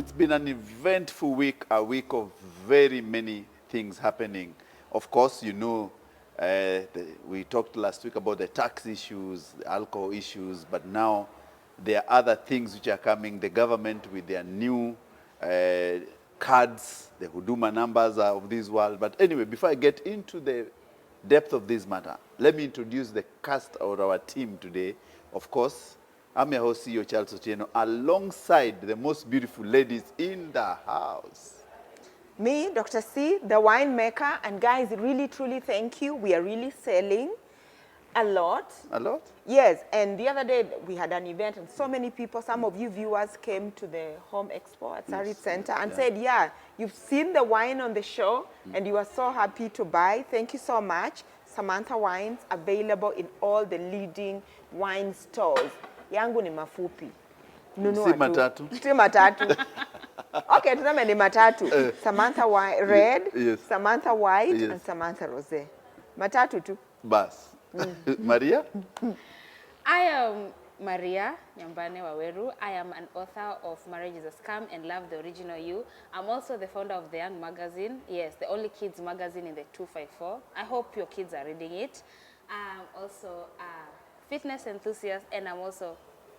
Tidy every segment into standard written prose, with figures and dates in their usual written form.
It's been an eventful week, a week of very many things happening. Of course, you know, we talked last week about the tax issues, the alcohol issues, but now there are other things which are coming. The government with their new cards, the Huduma numbers of this world. But anyway, before I get into the depth of this matter, let me introduce the cast of our team today. Of course, I'm your host, CEO Charles Otieno, alongside the most beautiful ladies in the house. Me, Dr. C, the winemaker, and guys, really, truly thank you. We are really selling a lot. A lot? Yes, and the other day we had an event and so many people, some of you viewers came to the Home Expo at Sarit Center and said, yeah, you've seen the wine on the show and you are so happy to buy. Thank you so much. Samantha Wines available in all the leading wine stores. Yangu ni mafupi. Nunua Si matatu. Si matatu. Okay, tuseme ni matatu. Samantha Red, yes. Samantha White, yes. and Samantha Rosé. Matatu tu. Bas. Maria? I am Maria Nyambane Waweru. I am an author of Marriage is a Scam and Love the Original You. I'm also the founder of The Young Magazine. Yes, the only kids magazine in the 254. I hope your kids are reading it. I'm also a fitness enthusiast and I'm also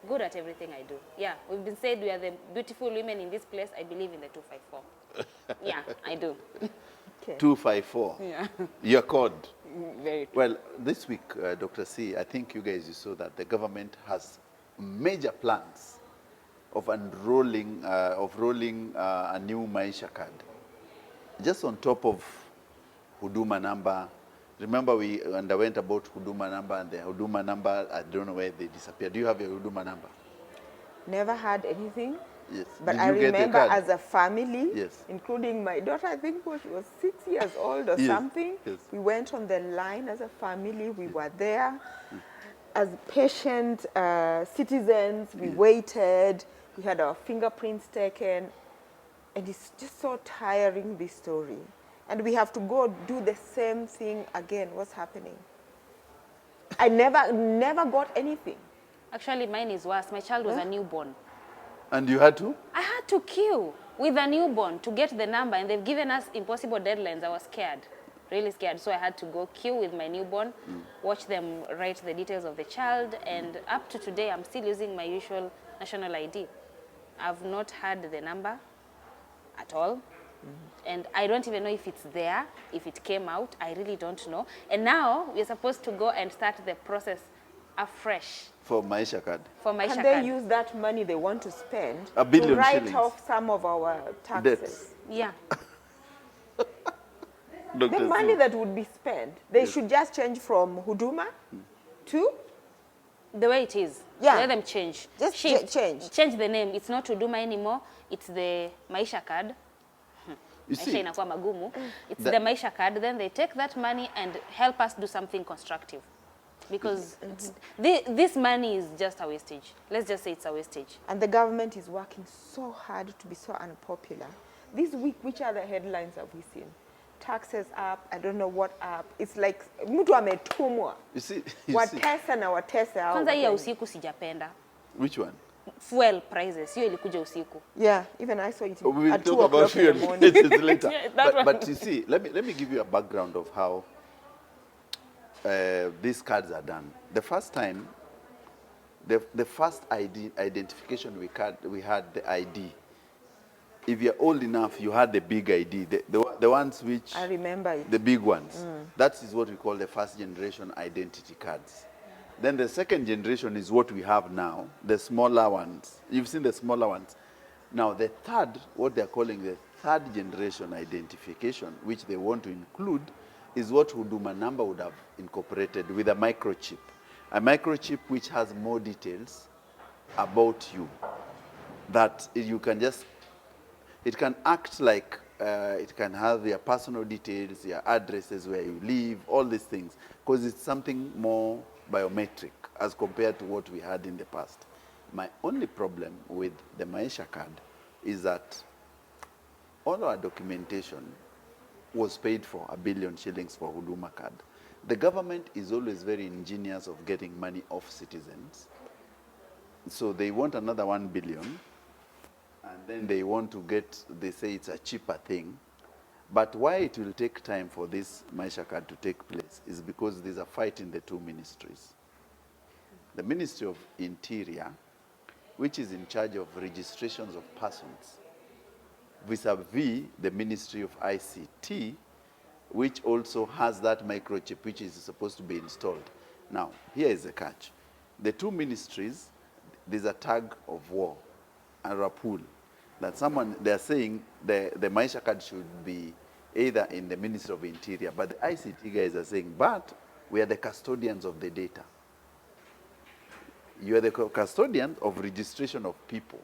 good at everything I do. Yeah, we've been said we are the beautiful women in this place. I believe in the 254. Yeah, I do. Okay. 254. Yeah. Your code. Very true. Well, this week, Dr. C, I think you guys you saw that the government has major plans of rolling a new Maisha card. Just on top of Huduma number. Remember we underwent about Huduma number and the Huduma number, I don't know where they disappeared. Do you have your Huduma number? Never had anything. Yes. But Did I you get the remember card? as a family, Yes. including my daughter, I think when she was 6 years old or Yes, something, yes. we went on the line as a family. We were there as patient citizens. We waited. We had our fingerprints taken. And it's just so tiring, this story. And we have to go do the same thing again. What's happening? I never got anything. Actually, mine is worse. My child was a newborn. And you had to? I had to queue with a newborn to get the number, and they've given us impossible deadlines. I was scared, really scared. So I had to go queue with my newborn, watch them write the details of the child, and up to today, I'm still using my usual national ID. I've not had the number at all, and I don't even know if it's there, if it came out. I really don't know. And now we're supposed to go and start the process afresh. For Maisha card. For my Can they use that money they want to spend $1 billion to write shillings. off some of our taxes? Debts. Yeah. The Dr. money C. that would be spent, they should just change from Huduma to, The way it is. Yeah. Let them change. Just Shift. change. Change the name. It's not Huduma anymore. It's the Maisha card. You Maisha see, inakuwa magumu. It's The- the Maisha card. Then they take that money and help us do something constructive. Because this money is just a wastage. Let's just say it's a wastage. and the government is working so hard to be so unpopular. This week, which other headlines have we seen? Taxes up, I don't know what up. It's like, mtu ametumwa. you see, Watesa na watesa hao. Kwanza hii ya usiku sijapenda. which one? Fuel prices. Hiyo ilikuja usiku. Yeah, even I saw it We will at talk 2 about o'clock in fuel the morning. prices later. Yeah, that one. But you see, let me give you a background of how these cards are done. The first time, the first identification we had the ID. If you're old enough, you had the big ID, the ones which, I remember it. the big ones. That is what we call the first generation identity cards. Then the second generation is what we have now, the smaller ones. You've seen the smaller ones. Now the third, what they're calling the third generation identification, which they want to include, is what Huduma number would have incorporated with a microchip. A microchip which has more details about you, that you can just, it can act like, it can have your personal details, your addresses, where you live, all these things, because it's something more biometric as compared to what we had in the past. My only problem with the Maisha card is that all our documentation was paid for $1 billion shillings for Huduma card. The government is always very ingenious of getting money off citizens. So they want another 1 billion and then they want to get, they say it's a cheaper thing. But why it will take time for this Maisha card to take place is because there's a fight in the two ministries. The Ministry of Interior, which is in charge of registrations of persons, vis-a-vis the Ministry of ICT, which also has that microchip which is supposed to be installed. Now, here is the catch. The two ministries, there's a tug of war, and a pool, that someone, they're saying the Maisha card should be either in the Ministry of Interior, but the ICT guys are saying, but we are the custodians of the data. You are the custodian of registration of people,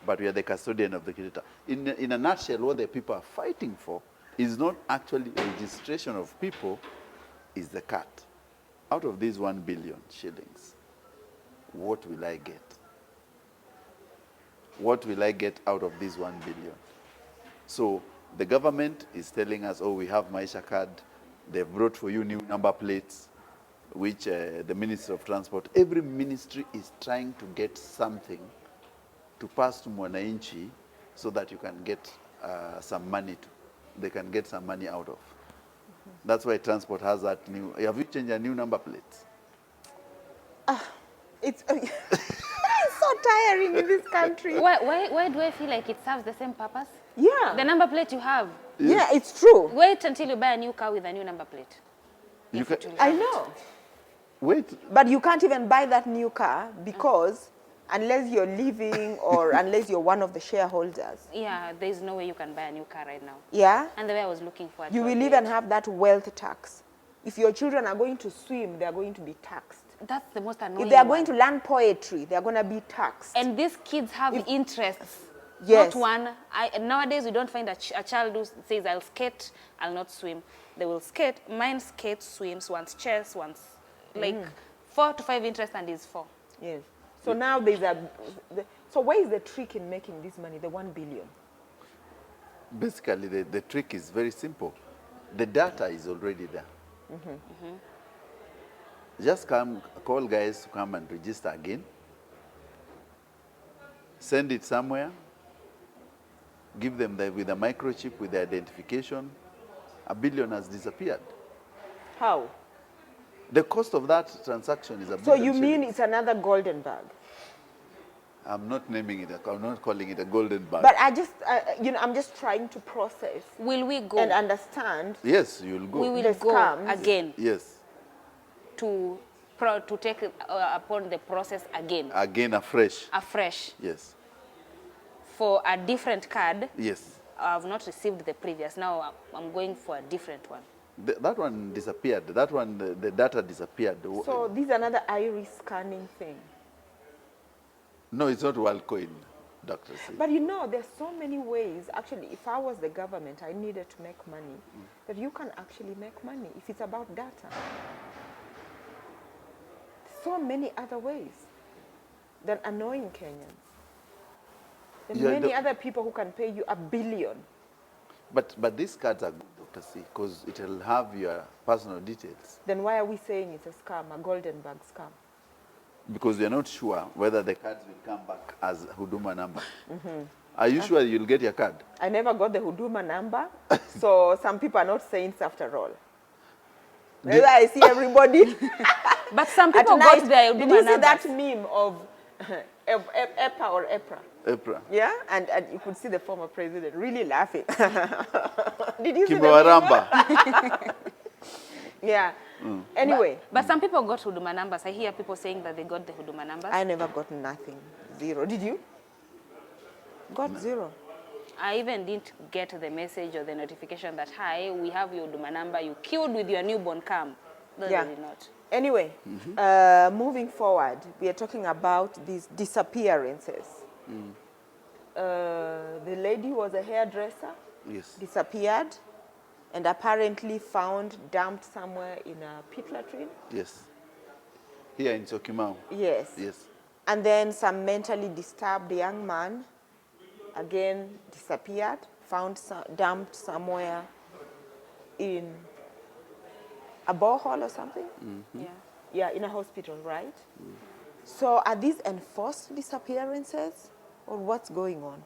but we are the custodian of the data. In a nutshell, what the people are fighting for is not actually registration of people, is the cut. Out of these 1 billion shillings, what will I get? What will I get out of this 1 billion? So the government is telling us, oh, we have Maisha card. They've brought for you new number plates, which the Ministry of Transport, every ministry is trying to get something to pass to Mwananchi so that you can get some money, they can get some money out of. That's why transport has that new, have you changed a new number plates? It's so tiring in this country. Why do I feel like it serves the same purpose? Yeah. The number plate you have. Yeah, it's true. Wait until you buy a new car with a new number plate. You can, I know. wait, But you can't even buy that new car because unless you're living or unless you're one of the shareholders. Yeah, there's no way you can buy a new car right now. Yeah. And the way I was looking for it. You will even have that wealth tax. If your children are going to swim, they are going to be taxed. That's the most annoying If they are going one. to learn poetry, they are going to be taxed. And these kids have interests. Yes. Not one. Nowadays, we don't find a child who says, I'll skate, I'll not swim. They will skate. Mine skates, swims, wants chess, wants like 4 to 5 interests, and is 4. Yes. So now there's so where is the trick in making this money, the 1 billion? basically the trick is very simple. The data is already there. Just call guys to come and register again. Send it somewhere. Give them with a microchip, with the identification. 1 billion has disappeared. How? The cost of that transaction is 1 billion. So you mean shillings. it's another golden bag? I'm not naming it. I'm not calling it a golden bag. But I just, I'm just trying to process Will we go? and understand. Yes, you'll go. We will The go scams. again Yes, to take upon the process again, again afresh. afresh, Yes, for a different card. yes. I've not received the previous. Now I'm going for a different one. That one disappeared. That one, the data disappeared. So this is another iris scanning thing. No, it's not WorldCoin, Dr. C. But there's so many ways. Actually, if I was the government, I needed to make money. That you can actually make money if it's about data. So many other ways than annoying Kenyans. There are Yeah, many other people who can pay you 1 billion. But these cards are good, Dr. C, because it will have your personal details. Then why are we saying it's a scam, a golden bag scam? Because you're not sure whether the cards will come back as Huduma number. Are you sure you'll get your card? I never got the Huduma number, so some people are not saints after all. Maybe I see everybody But some at people night. got their Did Uduma you see numbers. that meme of EPA or EPRA? April. Yeah, and you could see the former president really laughing. Did you see the meme? Kibawaramba. Yeah. Anyway, But some people got Huduma numbers. I hear people saying that they got the Huduma numbers. I never got nothing. Zero. Did you? Got zero. I even didn't get the message or the notification that, hi, we have your Huduma number. You queued with your newborn come. No, Yeah. they did not. Anyway, moving forward, we are talking about these disappearances. The lady was a hairdresser, Yes. disappeared, and apparently found dumped somewhere in a pit latrine. Yes. Here in Syokimau. Yes. Yes. And then some mentally disturbed young man, again disappeared, found dumped somewhere in a borehole or something. Yeah. Yeah, in a hospital, right? So are these enforced disappearances or what's going on?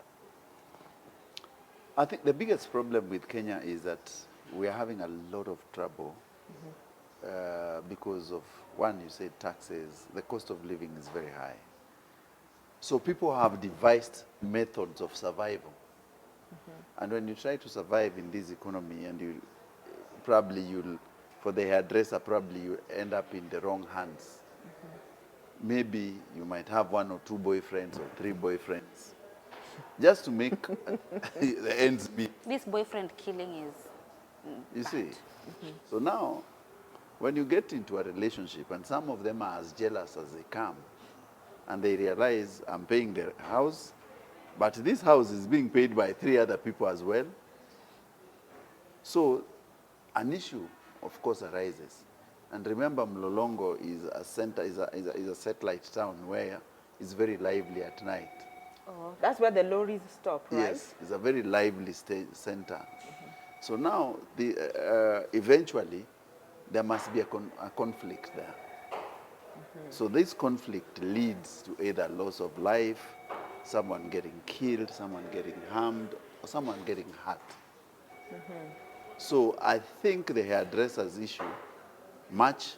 I think the biggest problem with Kenya is that we are having a lot of trouble because of, one, you said taxes, the cost of living is very high. So people have devised methods of survival. And when you try to survive in this economy, and you probably you'll, for the hairdresser, probably you end up in the wrong hands. Maybe you might have 1 or 2 boyfriends or 3 boyfriends, just to make the ends meet. This boyfriend killing is You bad. see? So now, when you get into a relationship, and some of them are as jealous as they come, and they realize I'm paying their house, but this house is being paid by 3 other people as well. So an issue, of course, arises. And remember, Mlolongo is a center, is a satellite town where it's very lively at night. Oh, that's where the lorries stop, right? Yes, it's a very lively center. So now, eventually, there must be a conflict there. So this conflict leads to either loss of life, someone getting killed, someone getting harmed, or someone getting hurt. So I think the hairdresser's issue, much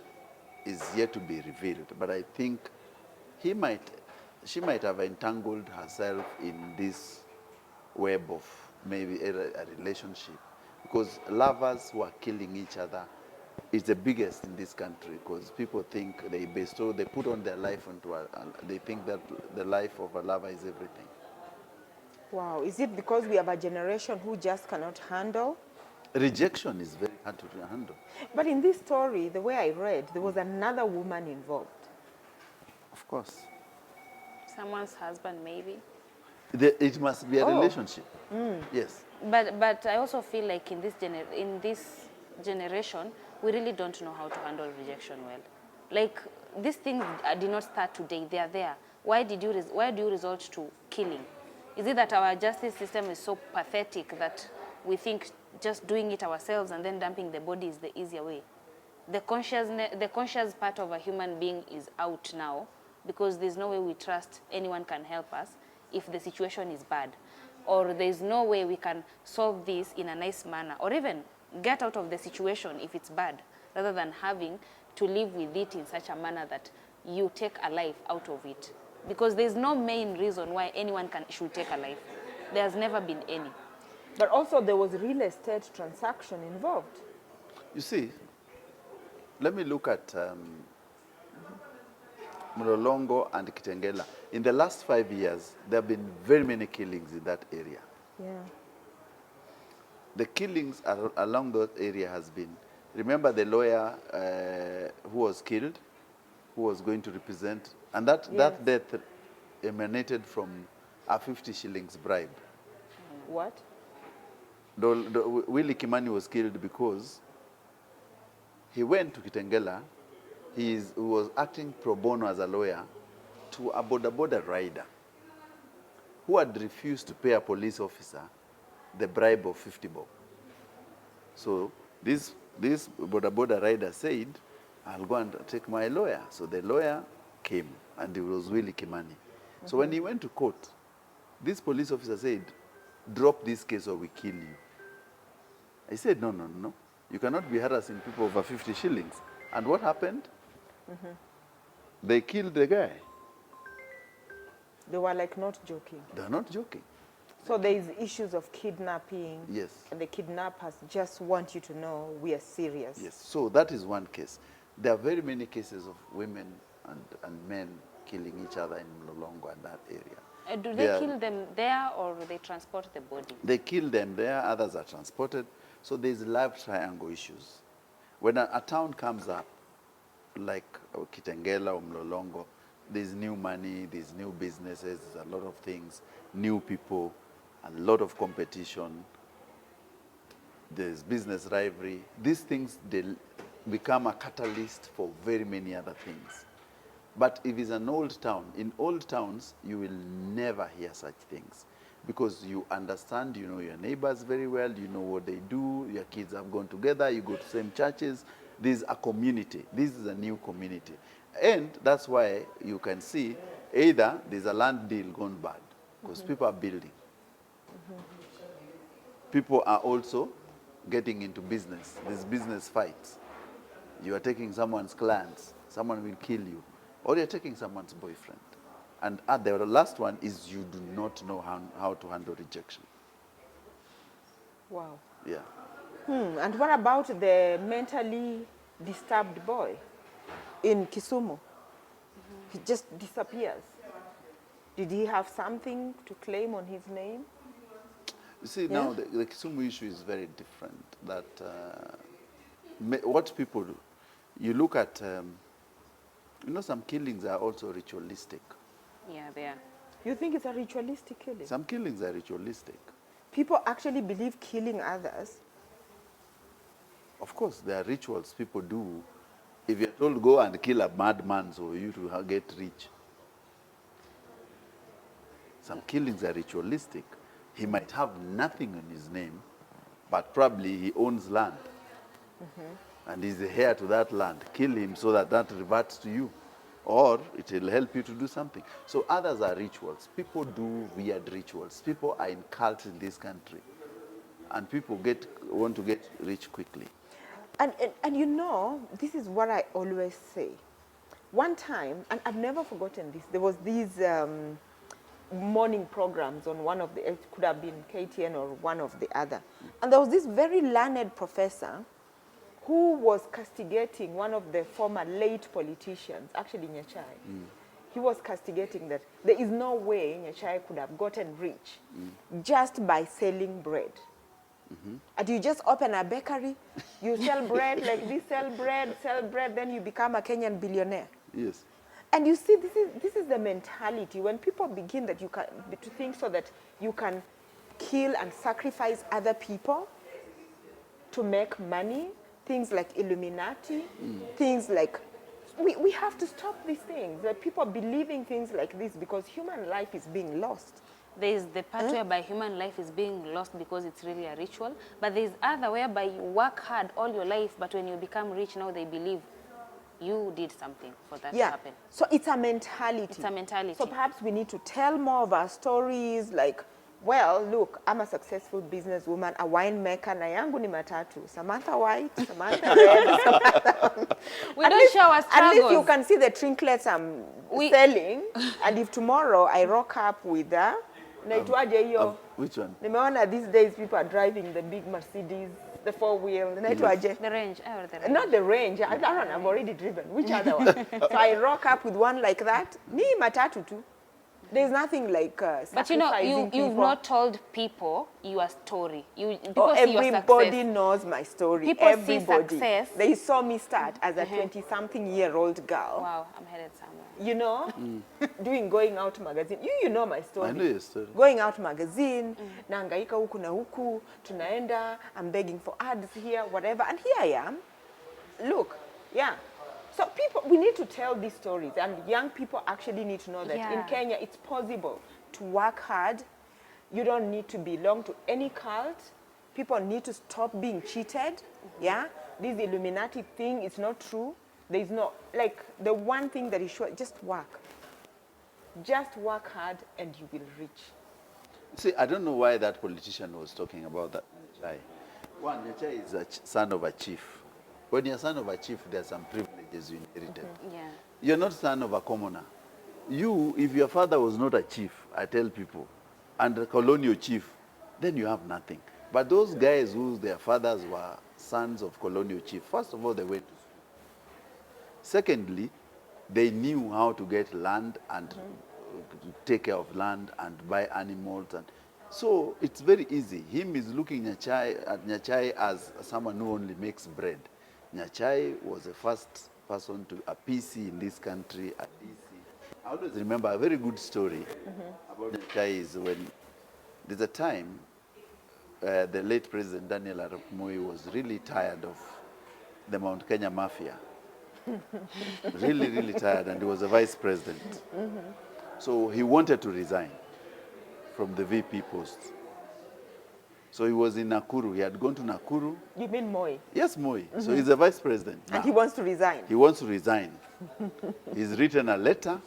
is yet to be revealed, but I think she might have entangled herself in this web of maybe a relationship, because lovers who are killing each other is the biggest in this country, because people think they put on their life onto they think that the life of a lover is everything. Wow. Is it because we have a generation who just cannot handle? Rejection is very hard to handle. But in this story, the way I read, there was another woman involved. Of course. Someone's husband, maybe. It must be a relationship. Yes. But I also feel like in this generation, we really don't know how to handle rejection well. Like, these things did not start today. They are there. Why do you resort to killing? Is it that our justice system is so pathetic that we think just doing it ourselves and then dumping the body is the easier way? The conscious part of a human being is out now, because there's no way we trust anyone can help us if the situation is bad, or there's no way we can solve this in a nice manner, or even get out of the situation if it's bad, rather than having to live with it in such a manner that you take a life out of it. Because there's no main reason why anyone should take a life. There has never been any. But also there was real estate transaction involved. You see, let me look at Mlolongo and Kitengela. In the last 5 years, there have been very many killings in that area. Yeah. The killings along that area has been, remember the lawyer who was killed, who was going to represent, and that death emanated from a 50 shillings bribe. What? Willie Kimani was killed because he went to Kitengela. He was acting pro bono as a lawyer to a border rider who had refused to pay a police officer the bribe of 50 bob. So this border rider said, I'll go and take my lawyer. So the lawyer came, and it was Willie Kimani. So when he went to court, this police officer said, drop this case or we kill you. I said, no. You cannot be harassing people over 50 shillings. And what happened? They killed the guy. They were like not joking. They're not joking. So there is issues of kidnapping. Yes. And the kidnappers just want you to know we are serious. Yes. So that is one case. There are very many cases of women and men killing each other in Mlolongo and that area. Do they kill them there, or they transport the body? They kill them there, others are transported. So there's love triangle issues. When a town comes up, like Kitengela or Mlolongo, there's new money, there's new businesses, there's a lot of things, new people, a lot of competition, there's business rivalry. These things, they become a catalyst for very many other things. But if it's an old town, in old towns, you will never hear such things, because you understand, you know your neighbors very well, you know what they do, your kids have gone together, you go to same churches. This is a community. This is a new community. And that's why you can see either there's a land deal gone bad, because people are building. people are also getting into business. There's business fights. You are taking someone's clients, someone will kill you, or you're taking someone's boyfriend. And the last one is you do not know how to handle rejection. Wow. Yeah. And what about the mentally disturbed boy in Kisumu? He just disappears. Did he have something to claim on his name? You see, now the Kisumu issue is very different. That what people do, you look at, some killings are also ritualistic. Yeah, they are. You think it's a ritualistic killing? Some killings are ritualistic. People actually believe killing others. Of course, there are rituals people do. If you're told go and kill a madman so you to get rich. Some killings are ritualistic. He might have nothing on his name, but probably he owns land. And he's the heir to that land. Kill him so that that reverts to you. Or it will help you to do something. So others are rituals. People do weird rituals. People are in cults in this country. And people want to get rich quickly. And you know, this is what I always say. One time, and I've never forgotten this, there was these morning programs on one of the, it could have been KTN or one of the other. And there was this very learned professor who was castigating one of the former late politicians, actually Nyachai. He was castigating that there is no way Nyachai could have gotten rich just by selling bread. And you just open a bakery, you sell bread like this, sell bread, then you become a Kenyan billionaire. Yes. And you see, this is the mentality. When people begin that you can, to think so that you can kill and sacrifice other people to make money, things like Illuminati, things like, we have to stop these things, that people believing things like this because human life is being lost. There is the part whereby human life is being lost because it's really a ritual, but there is other whereby you work hard all your life, but when you become rich now they believe you did something for that to happen. So it's a mentality. It's a mentality. So perhaps we need to tell more of our stories like, well, look, I'm a successful businesswoman, a winemaker, na yangu ni matatu. Samantha White, Samantha Red, Samantha... We don't show our struggles. At least you can see the trinkets I'm selling, and if tomorrow I rock up with a... Which one? Nimeona these days people are driving the big Mercedes, the four-wheel. The range. The range. Not the range. I don't know. I've already driven. Which other one? So I rock up with one like that. Ni matatu too. There's nothing like but you know, you've not told people your story. People see your success. Everybody knows my story. People see success. They saw me start as a 20-something-year-old girl. Wow, I'm headed somewhere. You know, doing Going Out magazine. You know my story. I know your story. Going Out magazine, naangaika huku na huku, tunaenda, I'm begging for ads here, whatever. And here I am. Look, yeah. So people, we need to tell these stories, and young people actually need to know that in Kenya it's possible to work hard. You don't need to belong to any cult. People need to stop being cheated. Yeah, this Illuminati thing is not true. There is no, like, the one thing that is sure, just work. Just work hard and you will reach. See, I don't know why that politician was talking about that. One, Nyachai is a son of a chief. When you're son of a chief, there are some privileges you inherited. Yeah. You're not son of a commoner. You, if your father was not a chief, I tell people, and a colonial chief, then you have nothing. But those guys whose their fathers were sons of colonial chief, first of all, they went to school. Secondly, they knew how to get land and take care of land and buy animals. And so it's very easy. Him is looking at Nyachai as someone who only makes bread. Nyachai was the first person to a PC in this country, a DC. I always remember a very good story about Nyachai is when there's a time the late President Daniel Arap Moi was really tired of the Mount Kenya Mafia. Really tired, and he was a vice president. So he wanted to resign from the VP post. So he was in Nakuru. He had gone to Nakuru. You mean Moi? Yes, Moi. So he's a vice president now. And he wants to resign. He wants to resign. He's written a letter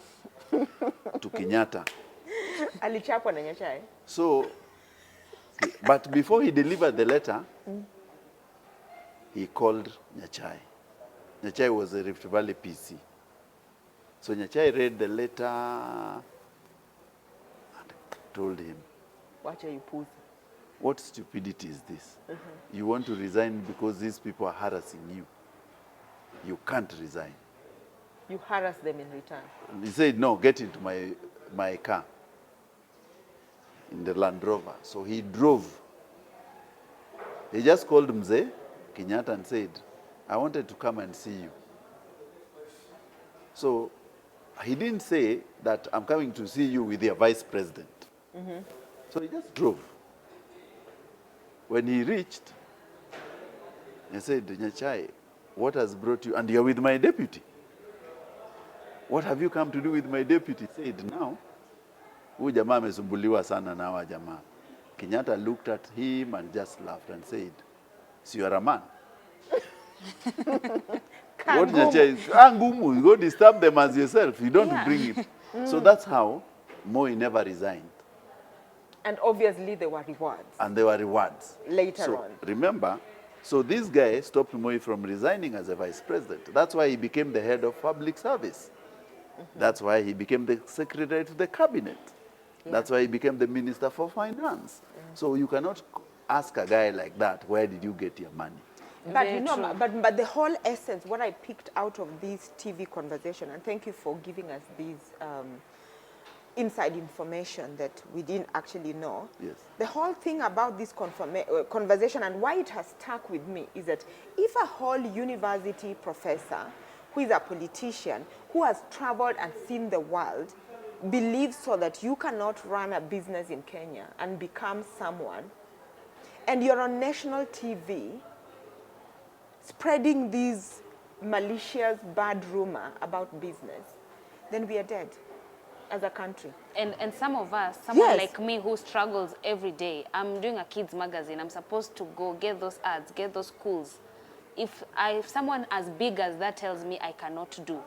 to Kenyatta. Alichapwa na Nyachai. So But before he delivered the letter, he called Nyachai. Nyachai was a Rift Valley PC. So Nyachai read the letter and told him, What are you pussy? what stupidity is this? You want to resign because these people are harassing you. You can't resign. You harass them in return. He said, no, get into my car in the Land Rover. So he drove. He just called Mzee Kenyatta and said, I wanted to come and see you. So he didn't say that I'm coming to see you with your vice president. So he just drove. When he reached, he said, Nyachai, what has brought you? And you're with my deputy. What have you come to do with my deputy? He said, now, huyu jamaa amesumbuliwa sana na hawa jamaa. Kenyatta looked at him and just laughed and said, so you are a man. What Nyachai is, ngumu, you go disturb them as yourself. You don't bring it. So that's how Moi never resigned. And obviously there were rewards. And there were rewards. Later on. Remember, so this guy stopped Moi from resigning as a vice president. That's why he became the head of public service. That's why he became the secretary to the cabinet. That's why he became the minister for finance. So you cannot ask a guy like that, where did you get your money? But you know, but the whole essence, what I picked out of this TV conversation, and thank you for giving us these inside information that we didn't actually know. Yes. The whole thing about this conversation and why it has stuck with me is that if a whole university professor who is a politician, who has traveled and seen the world, believes so that you cannot run a business in Kenya and become someone, and you're on national TV spreading these malicious, bad rumor about business, then we are dead as a country. And some of us, someone like me who struggles every day, I'm doing a kids magazine, I'm supposed to go get those ads, get those schools. If someone as big as that tells me I cannot do,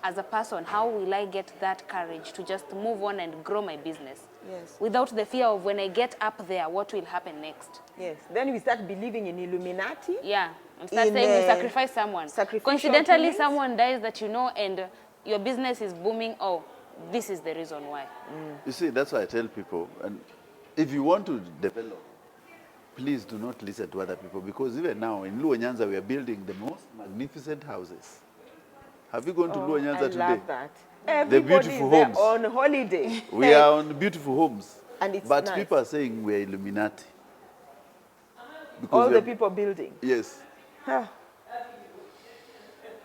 as a person, how will I get that courage to just move on and grow my business? Yes. Without the fear of when I get up there, what will happen next? Yes. Then we start believing in Illuminati. Yeah. And start saying we sacrifice someone. Coincidentally, killings. someone dies that you know and your business is booming. Oh, this is the reason why. You see, that's why I tell people, and if you want to develop, please do not listen to other people, because even now in Luo Nyanza we are building the most magnificent houses. Have you gone to Luo Nyanza today? I love that. Everybody beautiful is there homes. on holiday. We are on beautiful homes. And it's but nice. people are saying we are Illuminati. Because All we the are- people building. Yes. Huh.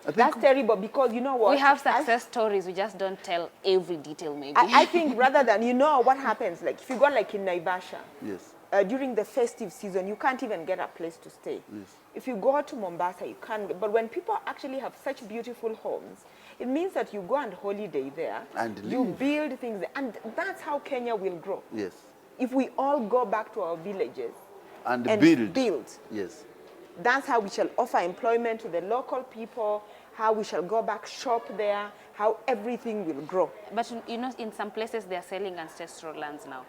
I think That's terrible because you know what? We have success stories, we just don't tell every detail maybe. I think rather than, you know what happens, like if you go like in Naivasha, yes. during the festive season, you can't even get a place to stay. Yes. If you go to Mombasa, you can't. But when people actually have such beautiful homes, it means that you go and holiday there. And you live. build things. And that's how Kenya will grow. Yes. If we all go back to our villages And build. Yes. That's how we shall offer employment to the local people, how we shall go back, shop there, how everything will grow. But you know, in some places they are selling ancestral lands now.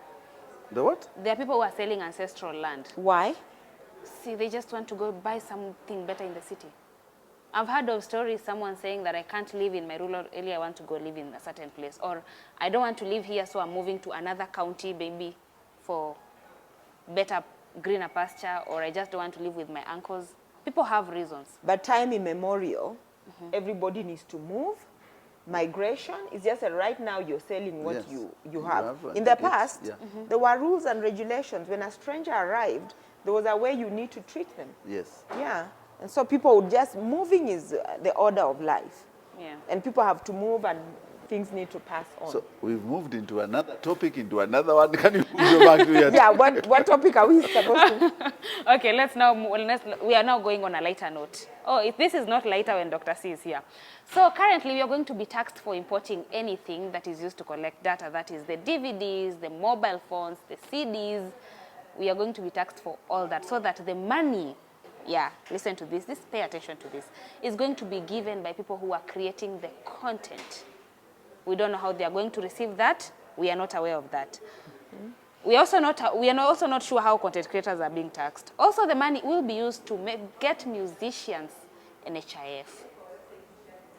The what? There are people who are selling ancestral land. Why? See, they just want to go buy something better in the city. I've heard of stories, someone saying that I can't live in my rural area, I want to go live in a certain place. Or I don't want to live here, so I'm moving to another county, maybe for better, greener pasture, or I just don't want to live with my uncles. People have reasons. But time immemorial, everybody needs to move. Migration is just that right now you're selling what Yes. you have. and In the it's- past, yeah. there were rules and regulations. When a stranger arrived, there was a way you need to treat them. Yes. Yeah. And so people would just, moving is the order of life. Yeah. And people have to move and things need to pass on. So we've moved into another topic, into another one. Can you go back to your Yeah, what topic are we supposed to? Okay, we are now going on a lighter note. Oh, if this is not lighter when Dr. C is here. So currently we are going to be taxed for importing anything that is used to collect data. That is the DVDs, the mobile phones, the CDs. We are going to be taxed for all that so that the money, listen to this, pay attention to this, is going to be given by people who are creating the content. We don't know how they are going to receive that. We are not aware of that. we are also not sure how content creators are being taxed. Also, the money will be used to get musicians NHIF.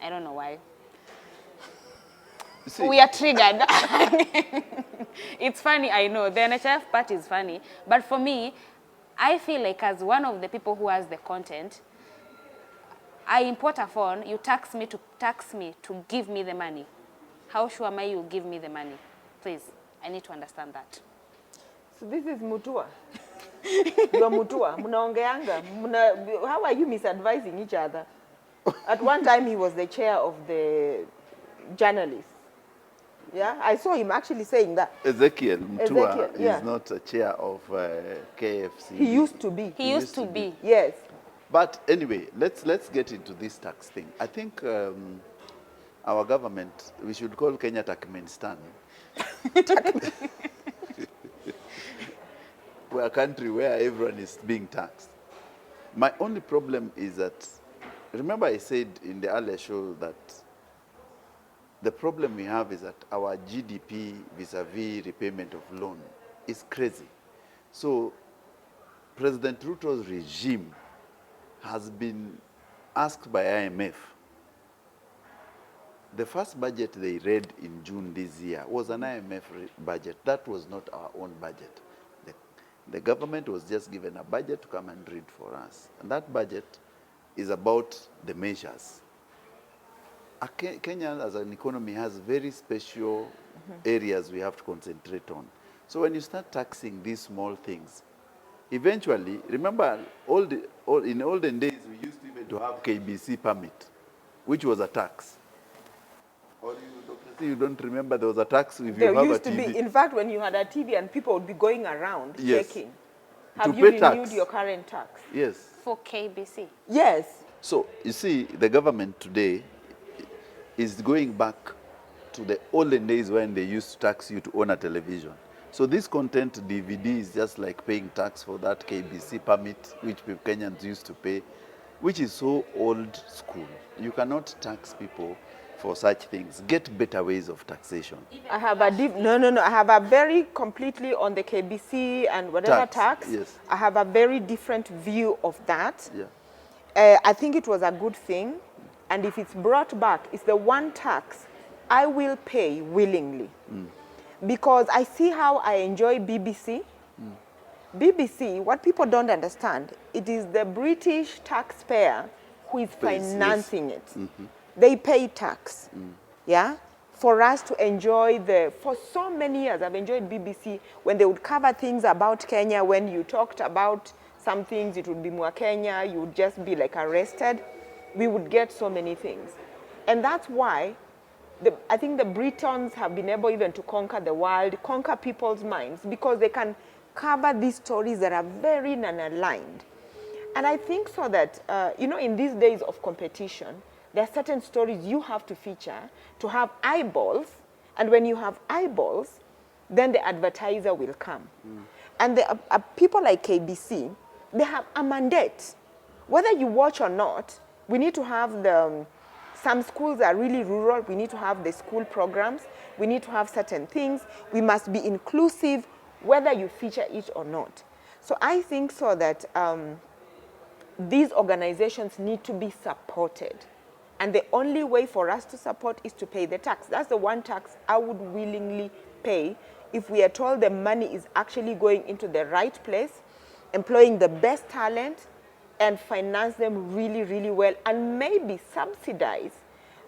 I don't know why. See, We are triggered. It's funny, I know. The NHIF part is funny. But for me, I feel like as one of the people who has the content, I import a phone, you tax me to give me the money. How sure am I you give me the money? Please, I need to understand that. So this is Mutua. You are Mutua. Munaongeanga. How are you misadvising each other? At one time, he was the chair of the journalists. Yeah, I saw him actually saying that. Ezekiel Mutua Ezekiel, yeah. is not a chair of KFC. He used to be. He used to be. Yes. But anyway, let's get into this tax thing. I think our government, we should call Kenya Turkmenistan. We're a country where everyone is being taxed. My only problem is that, remember I said in the earlier show that the problem we have is that our GDP vis-a-vis repayment of loan is crazy. So President Ruto's regime has been asked by IMF. The first budget they read in June this year was an IMF budget. That was not our own budget. The government was just given a budget to come and read for us. And that budget is about the measures. Kenya as an economy has very special areas we have to concentrate on. So when you start taxing these small things, eventually, remember in olden days we used to even to have KBC permit, which was a tax. Or you don't remember there was a tax if you have a TV? There used to be, in fact, when you had a TV and people would be going around checking. Have To you pay renewed tax. your current tax? Yes. For KBC. Yes. So you see, the government today is going back to the olden days when they used to tax you to own a television. So this content DVD is just like paying tax for that KBC permit, which Kenyans used to pay, which is so old school. You cannot tax people for such things. Get better ways of taxation. I have a I have a very completely on the KBC and whatever tax. Yes. I have a very different view of that. Yeah. I think it was a good thing, and if it's brought back, it's the one tax I will pay willingly, because I see how I enjoy BBC. BBC, what people don't understand, it is the British taxpayer who is financing it. They pay tax, yeah, for us to enjoy for so many years, I've enjoyed BBC when they would cover things about Kenya. When you talked about some things, it would be more Kenya, you would just be like arrested. We would get so many things. And that's why I think the Britons have been able even to conquer the world, conquer people's minds, because they can cover these stories that are very non-aligned. And I think so that, in these days of competition, there are certain stories you have to feature to have eyeballs. And when you have eyeballs, then the advertiser will come. And people like KBC, they have a mandate. Whether you watch or not, we need to have some schools are really rural. We need to have the school programs. We need to have certain things. We must be inclusive, whether you feature it or not. So I think so that these organizations need to be supported. And the only way for us to support is to pay the tax. That's the one tax I would willingly pay if we are told the money is actually going into the right place, employing the best talent, and finance them really, really well, and maybe subsidize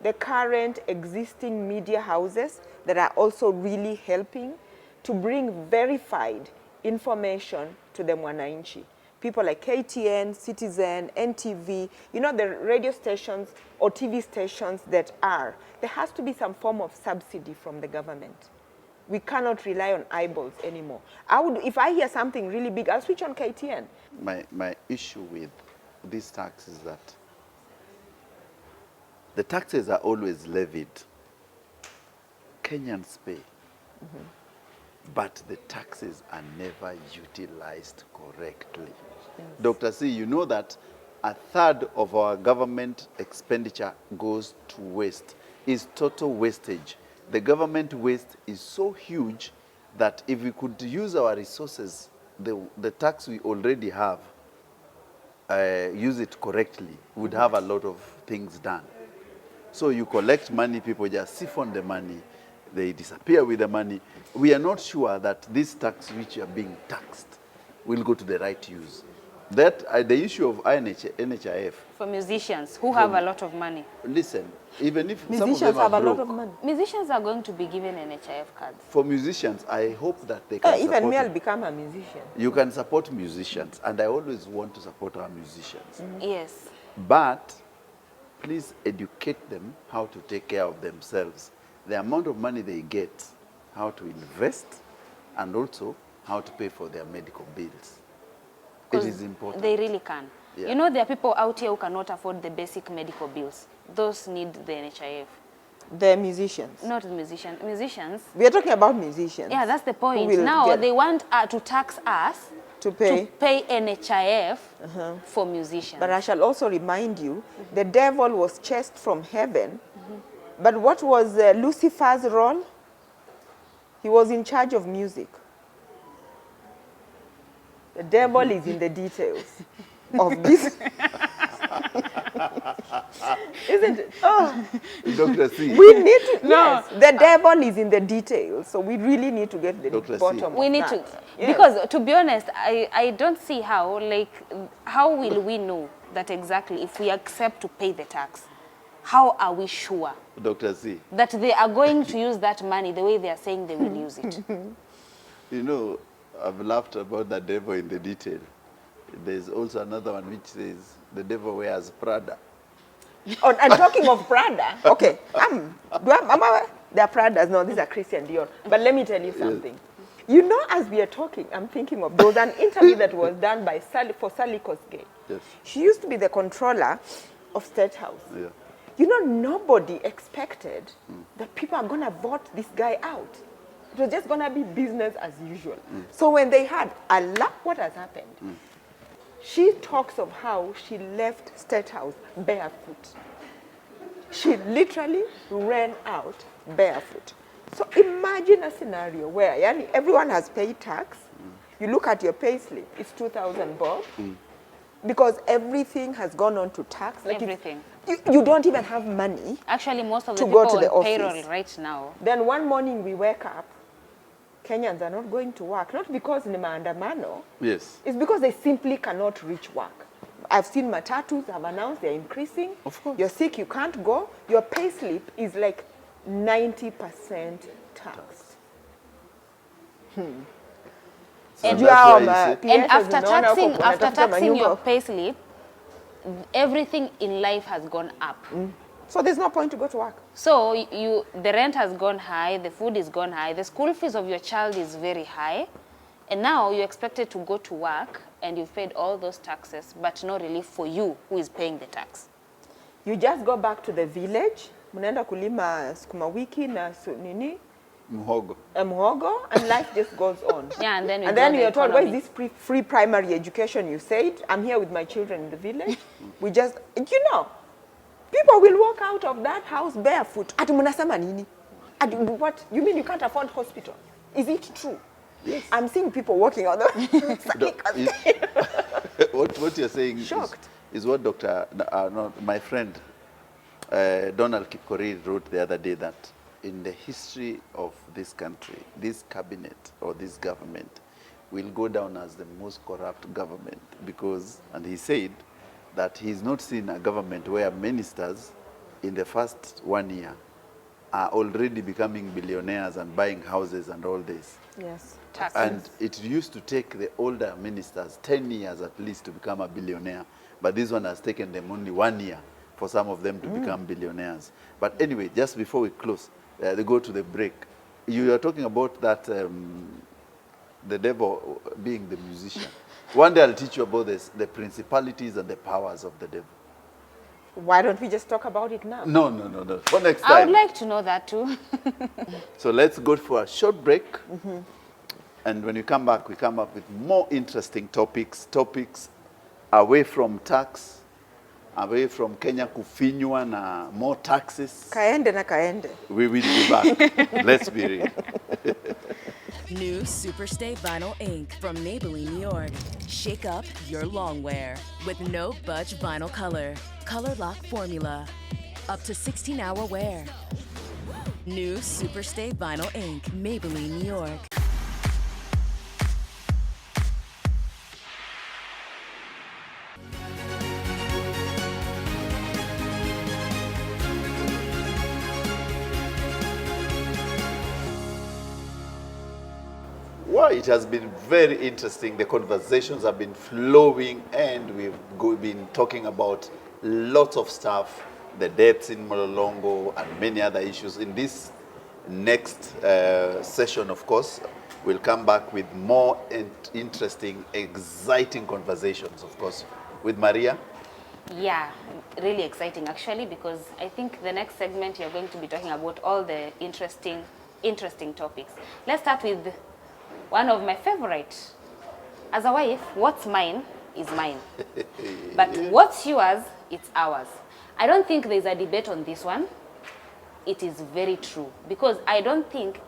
the current existing media houses that are also really helping to bring verified information to the Mwananchi. People like KTN, Citizen, NTV, the radio stations or TV stations that there has to be some form of subsidy from the government. We cannot rely on eyeballs anymore. If I hear something really big, I'll switch on KTN. My issue with this tax is that the taxes are always levied. Kenyans pay. But the taxes are never utilized correctly. Yes. Dr. C, you know that a third of our government expenditure goes to waste, is total wastage. The government waste is so huge that if we could use our resources, the tax we already have, use it correctly, we would have a lot of things done. So you collect money, people just siphon the money, they disappear with the money. We are not sure that this tax which are being taxed will go to the right use. That the issue of NHIF. For musicians who have a lot of money. Listen, even if Musicians some of them have are a lot broke, of money. Musicians are going to be given NHIF cards. for musicians, I hope that they can Even support me, I'll it. become a musician. You can support musicians, and I always want to support our musicians. Yes. But please educate them how to take care of themselves. The amount of money they get, how to invest, and also how to pay for their medical bills. It 'Cause is important. They really can. Yeah. You know, there are people out here who cannot afford the basic medical bills. Those need the NHIF. They're musicians. Not the musicians. Musicians, We are talking about musicians. yeah, that's the point. will Now get- they want to tax us To pay. to pay NHIF for musicians. But I shall also remind you, the devil was chased from heaven. But what was Lucifer's role? He was in charge of music. The devil is in the details of this. Isn't it? Oh, Dr. C, we need to, No. yes, the devil is in the details. So we really need to get the Dr. C. bottom We of need that. to, Yes. because to be honest, I don't see how, like, how will we know that exactly if we accept to pay the tax? How are we sure Dr. C, that they are going to use that money the way they are saying they will use it? you know, I've laughed about the devil in the detail. There's also another one which says the devil wears Prada. Oh, and talking of Prada, okay, they're Pradas, no, these are Christian Dior. But let me tell you something. You know, as we are talking, I'm thinking of, there was an interview that was done by Sally Kosgei. Yes. She used to be the controller of State House. Yeah. You know, nobody expected that people are going to vote this guy out. It was just going to be business as usual. So when they had, Allah, what has happened? She talks of how she left State House barefoot. She literally ran out barefoot. So imagine a scenario where yani, everyone has paid tax. You look at your pay slip, it's 2,000 bob. Because everything has gone on to tax. Like Everything. you don't even have money. Actually, most of the To go people to the on office. payroll right now. Then one morning we wake up, Kenyans are not going to work. Not because ni maandamano, Yes. it's because they simply cannot reach work. I've seen matatus have announced they're increasing. Of course. You're sick, you can't go. Your pay slip is like 90% taxed. So And that's why you say- And PS after zinaona taxing, huko after kunatafuta taxing your manyumba. payslip, everything in life has gone up. So there's no point to go to work. So the rent has gone high, the food is gone high, the school fees of your child is very high, and now you're expected to go to work and you've paid all those taxes, but no relief for you who is paying the tax. You just go back to the village, mnaenda kulima sukuma wiki na nini, Mhogo. mhogo, and life just goes on. Yeah, and then we And grow then the you're told, why is economy. this free primary education you said? I'm here with my children in the village. We just, you know, people will walk out of that house barefoot. Ati munasema nini? Ati what? You mean you can't afford hospital? Is it true? Yes. I'm seeing people walking out the What you're saying Shocked. is what my friend Donald Kipkorir wrote the other day, that in the history of this country, this cabinet or this government will go down as the most corrupt government because, and he said that he's not seen a government where ministers in the first 1 year are already becoming billionaires and buying houses and all this. Yes. Taxes. And it used to take the older ministers 10 years at least to become a billionaire. But this one has taken them only 1 year for some of them to become billionaires. But anyway, just before we close, they go to the break. You are talking about that, the devil being the musician. One day I'll teach you about this, the principalities and the powers of the devil. Why don't we just talk about it now? No. For next I time. would like to know that too. So let's go for a short break. And when we come back, we come up with more interesting topics away from tax, away from Kenya kufinywa na more taxes. Kaende na kaende. We will be back. Let's be real. New Superstay Vinyl Ink from Maybelline, New York. Shake up your longwear with no budge vinyl color. Color lock formula. Up to 16-hour wear. New Superstay Vinyl Ink, Maybelline, New York. Well, it has been very interesting. The conversations have been flowing, and been talking about lots of stuff, the deaths in Mlolongo and many other issues. In this next session, of course, we'll come back with more interesting, exciting conversations, of course, with Maria. Yeah, really exciting actually, because I think the next segment you're going to be talking about all the interesting topics. Let's start with one of my favorite. As a wife, what's mine is mine. But what's yours, it's ours. I don't think there's a debate on this one. It is very true. Because I don't think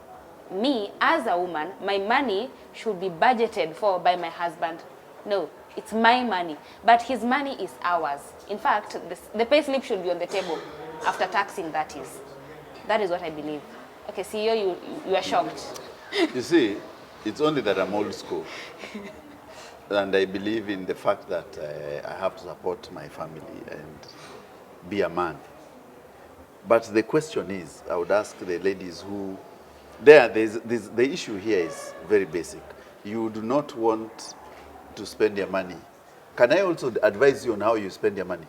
me, as a woman, my money should be budgeted for by my husband. No, it's my money. But his money is ours. In fact, the pay slip should be on the table after taxing, that is. That is what I believe. Okay, CEO, you are shocked. You see, it's only that I'm old school. And I believe in the fact that I have to support my family and be a man. But the question is, I would ask the ladies who, the issue here is very basic. You do not want to spend your money. Can I also advise you on how you spend your money?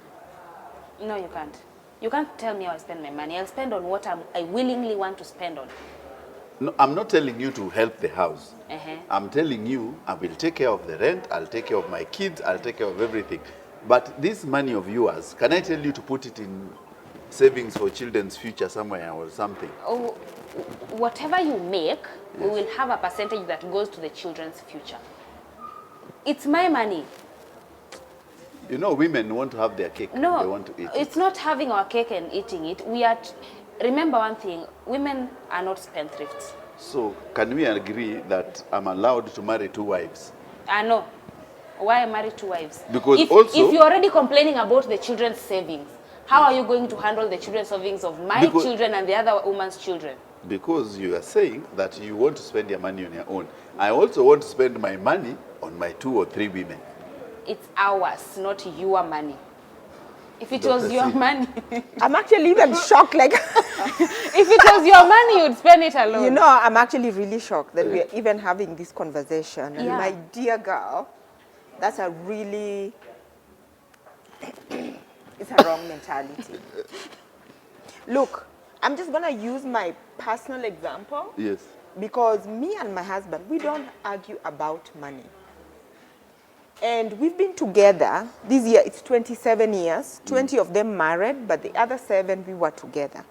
No, you can't. You can't tell me how I spend my money. I'll spend on what I willingly want to spend on. No, I'm not telling you to help the house. I'm telling you, I will take care of the rent, I'll take care of my kids, I'll take care of everything. But this money of yours, can I tell you to put it in savings for children's future somewhere or something? Oh, whatever you make, we will have a percentage that goes to the children's future. It's my money. You know, women want to have their cake. No, they want to eat it's it. not having our cake and eating it. We are. Remember one thing: women are not spendthrifts. So, can we agree that I'm allowed to marry 2 wives? No. Why marry 2 wives? Because if also, if you're already complaining about the children's savings, how are you going to handle the children's savings of my children and the other woman's children? Because you are saying that you want to spend your money on your own. I also want to spend my money on my 2 or 3 women. It's ours, not your money. If it was your money. I'm actually even shocked. Like, if it was your money, you'd spend it alone. you know, I'm actually really shocked that we're even having this conversation. And Yeah. my dear girl, that's a really, it's a wrong mentality. Look, I'm just going to use my personal example. Yes. Because me and my husband, we don't argue about money. And we've been together, this year it's 27 years, 20 of them married, but the other 7 we were together.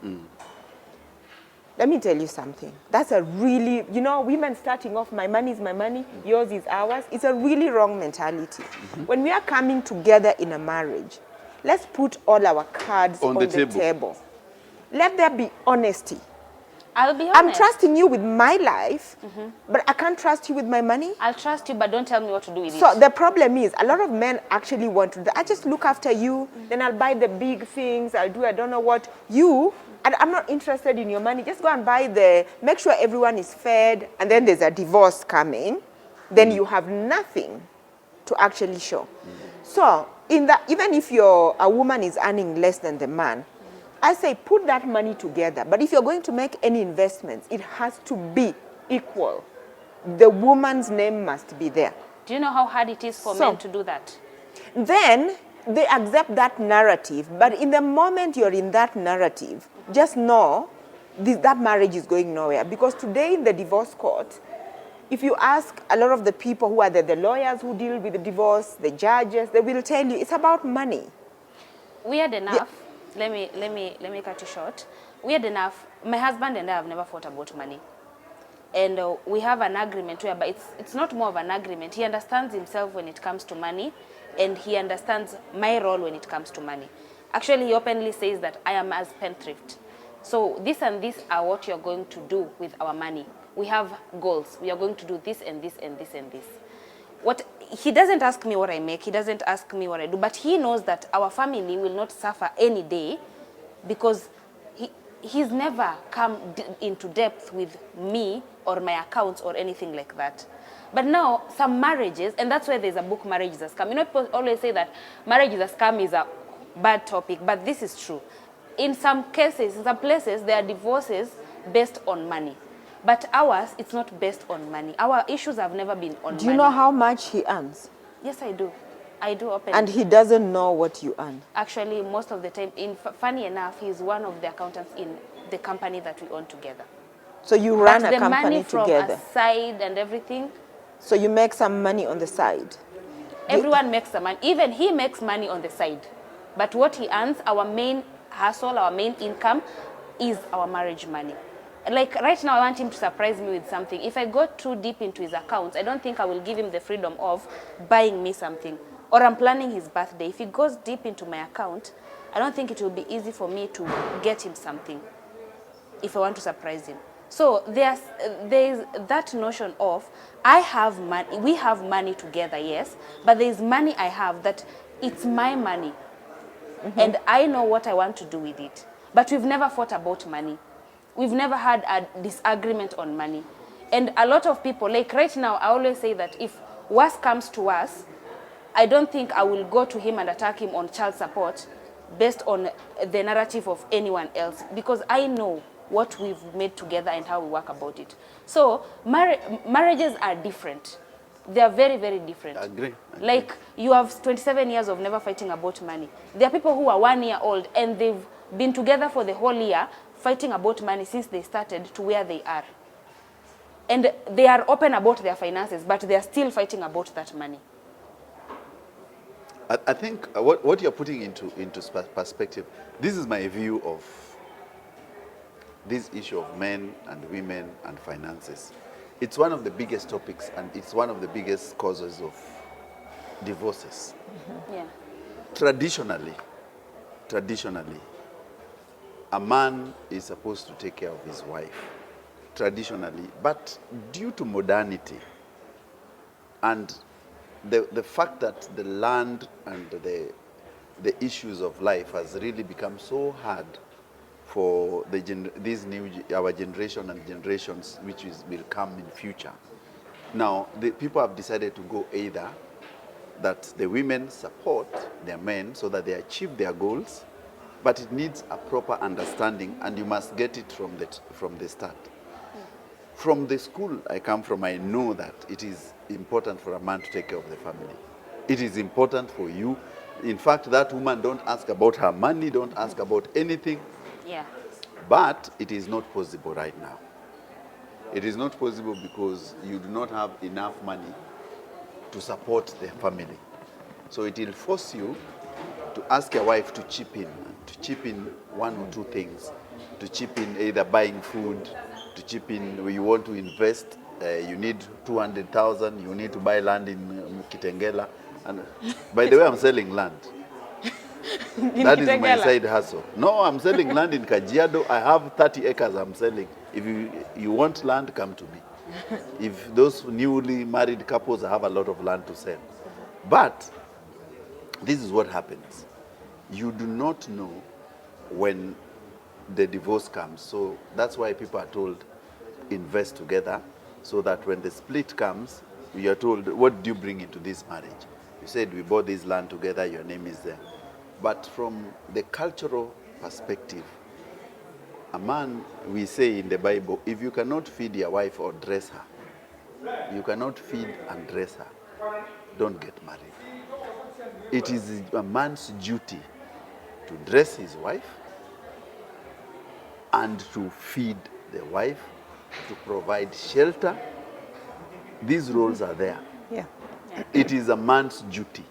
Let me tell you something. That's a really, you know, women starting off, my money is my money, yours is ours. It's a really wrong mentality. When we are coming together in a marriage, let's put all our cards on the table. Let there be honesty. I'll be honest. I'm trusting you with my life, but I can't trust you with my money. I'll trust you, but don't tell me what to do with it. So the problem is, a lot of men actually want to do that. I just look after you, then I'll buy the big things, I don't know what. I'm not interested in your money. Just go and buy make sure everyone is fed, and then there's a divorce coming. Then you have nothing to actually show. So even if a woman is earning less than the man, I say put that money together. But if you're going to make any investments, it has to be equal. The woman's name must be there. Do you know how hard it is for men to do that? Then they accept that narrative. But in the moment you're in that narrative, just know that marriage is going nowhere. Because today in the divorce court, if you ask a lot of the people who are the lawyers who deal with the divorce, the judges, they will tell you it's about money. Weird enough. Let me cut you short. Weird enough, my husband and I have never fought about money. And we have an agreement whereby it's not more of an agreement. He understands himself when it comes to money, and he understands my role when it comes to money. Actually, he openly says that I am a spendthrift. So this and this are what you're going to do with our money. we have goals. We are going to do this and this and this and this. He doesn't ask me what I make. He doesn't ask me what I do. But he knows that our family will not suffer any day because he's never come into depth with me or my accounts or anything like that. But now, some marriages, and that's why there's a book, Marriage is a Scam. You know, people always say that marriage is a scam is a bad topic, but this is true. In some cases, in some places, there are divorces based on money. But ours, it's not based on money. Our issues have never been on money. Do you know how much he earns? Yes, I do. I do openly. And he doesn't know what you earn? Actually, most of the time, funny enough, he's one of the accountants in the company that we own together. So you run but a company the money together? from aside and everything. So you make some money on the side? Everyone makes some money. Even he makes money on the side. But what he earns, our main hustle, our main income, is our marriage money. Like right now, I want him to surprise me with something. If I go too deep into his accounts, I don't think I will give him the freedom of buying me something. Or I'm planning his birthday. If he goes deep into my account, I don't think it will be easy for me to get him something if I want to surprise him. So there's that notion of I have money, we have money together, yes, but there's money I have that it's my money. And I know what I want to do with it. But we've never fought about money. We've never had a disagreement on money. And a lot of people, like right now, I always say that if worse comes to us, I don't think I will go to him and attack him on child support based on the narrative of anyone else, because I know what we've made together and how we work about it. So marriages are different. They are very, very different. I agree. Like you have 27 years of never fighting about money. There are people who are 1 year old and they've been together for the whole year fighting about money since they started to where they are. And they are open about their finances, but they are still fighting about that money. I think what you're putting into perspective, this is my view of this issue of men and women and finances. It's one of the biggest topics and it's one of the biggest causes of divorces. Yeah. Traditionally, a man is supposed to take care of his wife, traditionally, but due to modernity and the fact that the land and the issues of life has really become so hard for our generation and generations will come in future. Now, the people have decided to go either that the women support their men so that they achieve their goals, but it needs a proper understanding, and you must get it from the start. From the school I come from, I know that it is important for a man to take care of the family. It is important for you. In fact, that woman don't ask about her money, don't ask about anything. Yeah. But it is not possible right now. It is not possible because you do not have enough money to support the family. So it will force you to ask your wife to chip in one or two things, to chip in either buying food, to chip in where you want to invest, you need 200,000, you need to buy land in Kitengela. And by the way, I'm selling land. That is my side hustle. No, I'm selling land in Kajiado. I have 30 acres I'm selling. If you want land, come to me. If those newly married couples have a lot of land to sell. But this is what happens. You do not know when the divorce comes. So that's why people are told, invest together, so that when the split comes, you are told, what do you bring into this marriage? You said, we bought this land together, your name is there. But from the cultural perspective, a man, we say in the Bible, if you cannot feed your wife or dress her, you cannot feed and dress her, don't get married. It is a man's duty to dress his wife and to feed the wife, to provide shelter. These roles are there. Yeah. It is a man's duty.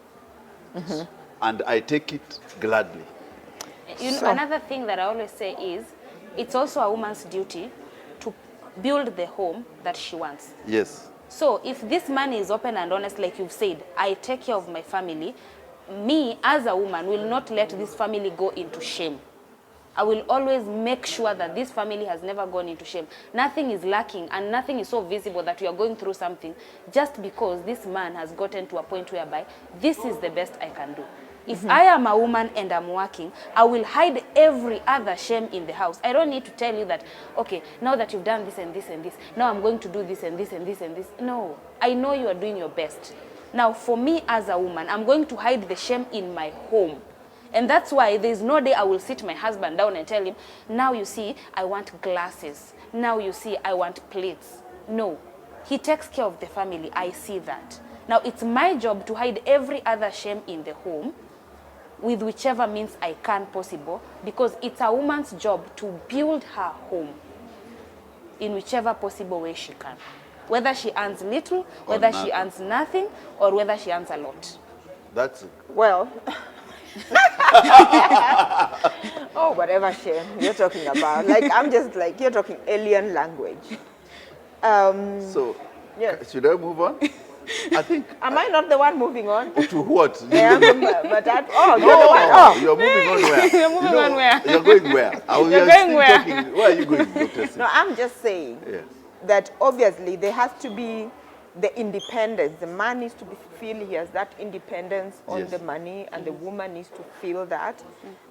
And I take it gladly. You know, another thing that I always say is, it's also a woman's duty to build the home that she wants. Yes. So if this man is open and honest, like you've said, I take care of my family, me as a woman will not let this family go into shame. I will always make sure that this family has never gone into shame. Nothing is lacking and nothing is so visible that we are going through something just because this man has gotten to a point whereby this is the best I can do. If I am a woman and I'm working, I will hide every other shame in the house. I don't need to tell you that, okay, now that you've done this and this and this, now I'm going to do this and this and this and this. No, I know you are doing your best. Now, for me as a woman, I'm going to hide the shame in my home. And that's why there's no day I will sit my husband down and tell him, now you see, I want glasses. Now you see, I want plates. No, he takes care of the family. I see that. Now, it's my job to hide every other shame in the home with whichever means I can possible, because it's a woman's job to build her home in whichever possible way she can. Whether she earns little, whether she earns nothing, or whether she earns a lot. That's Well, oh, whatever shame you're talking about. Like, I'm just like, you're talking alien language. so. Yes. Should I move on? I think. Am I not the one moving on? To what? I am, but that, oh, No, you're the one. Oh. you're moving on where? You're moving on where? You're going where? You're going where? Where are you going, Dr. C? No, I'm just saying Yes. that obviously there has to be the independence. The man needs to feel he has that independence on Yes. the money, and the woman needs to feel that.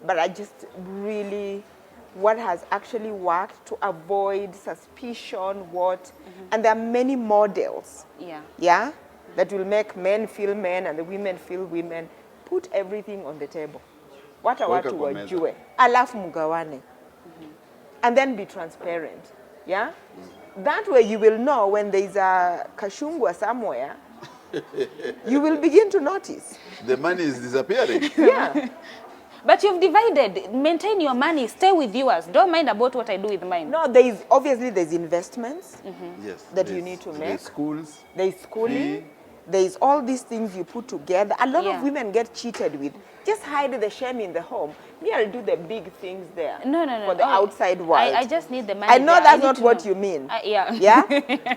But I just really, what has actually worked to avoid suspicion, and there are many models. Yeah. Yeah, that will make men feel men and the women feel women. Put everything on the table. What I want Weka to kwa meza. wajue. Alafu mugawane. And then be transparent. Yeah? That way you will know when there is a kashungwa somewhere, you will begin to notice. The money is disappearing. Yeah. But you've divided. Maintain your money. Stay with yours. Don't mind about what I do with mine. No, there is obviously there's investments Yes. that you there's- need to there's make. schools. There is schooling. Fee. There is all these things you put together. A lot Yeah. of women get cheated with. Just hide the shame in the home. Me, I'll do the big things there. No. For the Oh, outside world. I just need the money. I know there. that's need not to what know. you mean. Yeah. Yeah?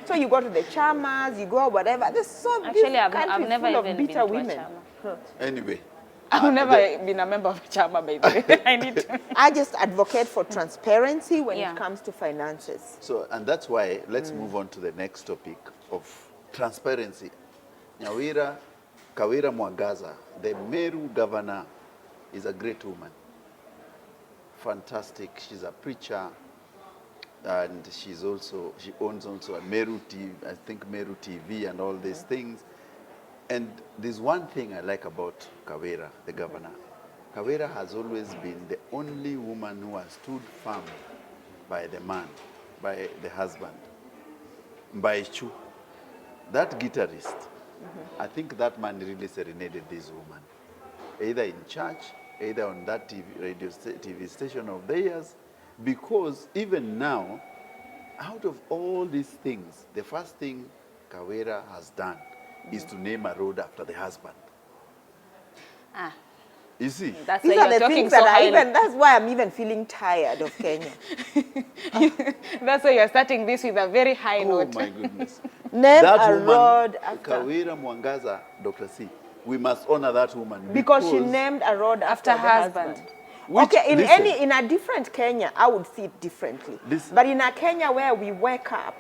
So you go to the chamas, you go whatever. There's so Actually, I've country never full of even been bitter to a women. chama. Anyway. I've never been a member of a chama, by the way. I need to. I just advocate for transparency when Yeah. it comes to finances. So, and that's why let's move on to the next topic of transparency. Kawira Mwagaza, the Meru governor, is a great woman. Fantastic. She's a preacher, and she owns also a Meru TV, I think Meru TV and all these things. And there's one thing I like about Kawira, the governor. Kawira has always been the only woman who has stood firm by the man, by the husband, by Chu. That guitarist, I think that man really serenaded this woman, either in church, either on that TV station of theirs, because even now, out of all these things, the first thing Kawira has done is to name a road after the husband. Ah, You see? that's These why are you're the talking things so that highly. that's why I'm even feeling tired of Kenya. That's why you're starting this with a very high Oh note. my goodness. Name That a woman, road after. Kawira Mwangaza, Dr. C, we must honor that woman. Because she named a road after After the husband. husband. Which- Okay, listen. in a different Kenya, I would see it differently. Listen. But in a Kenya where we wake up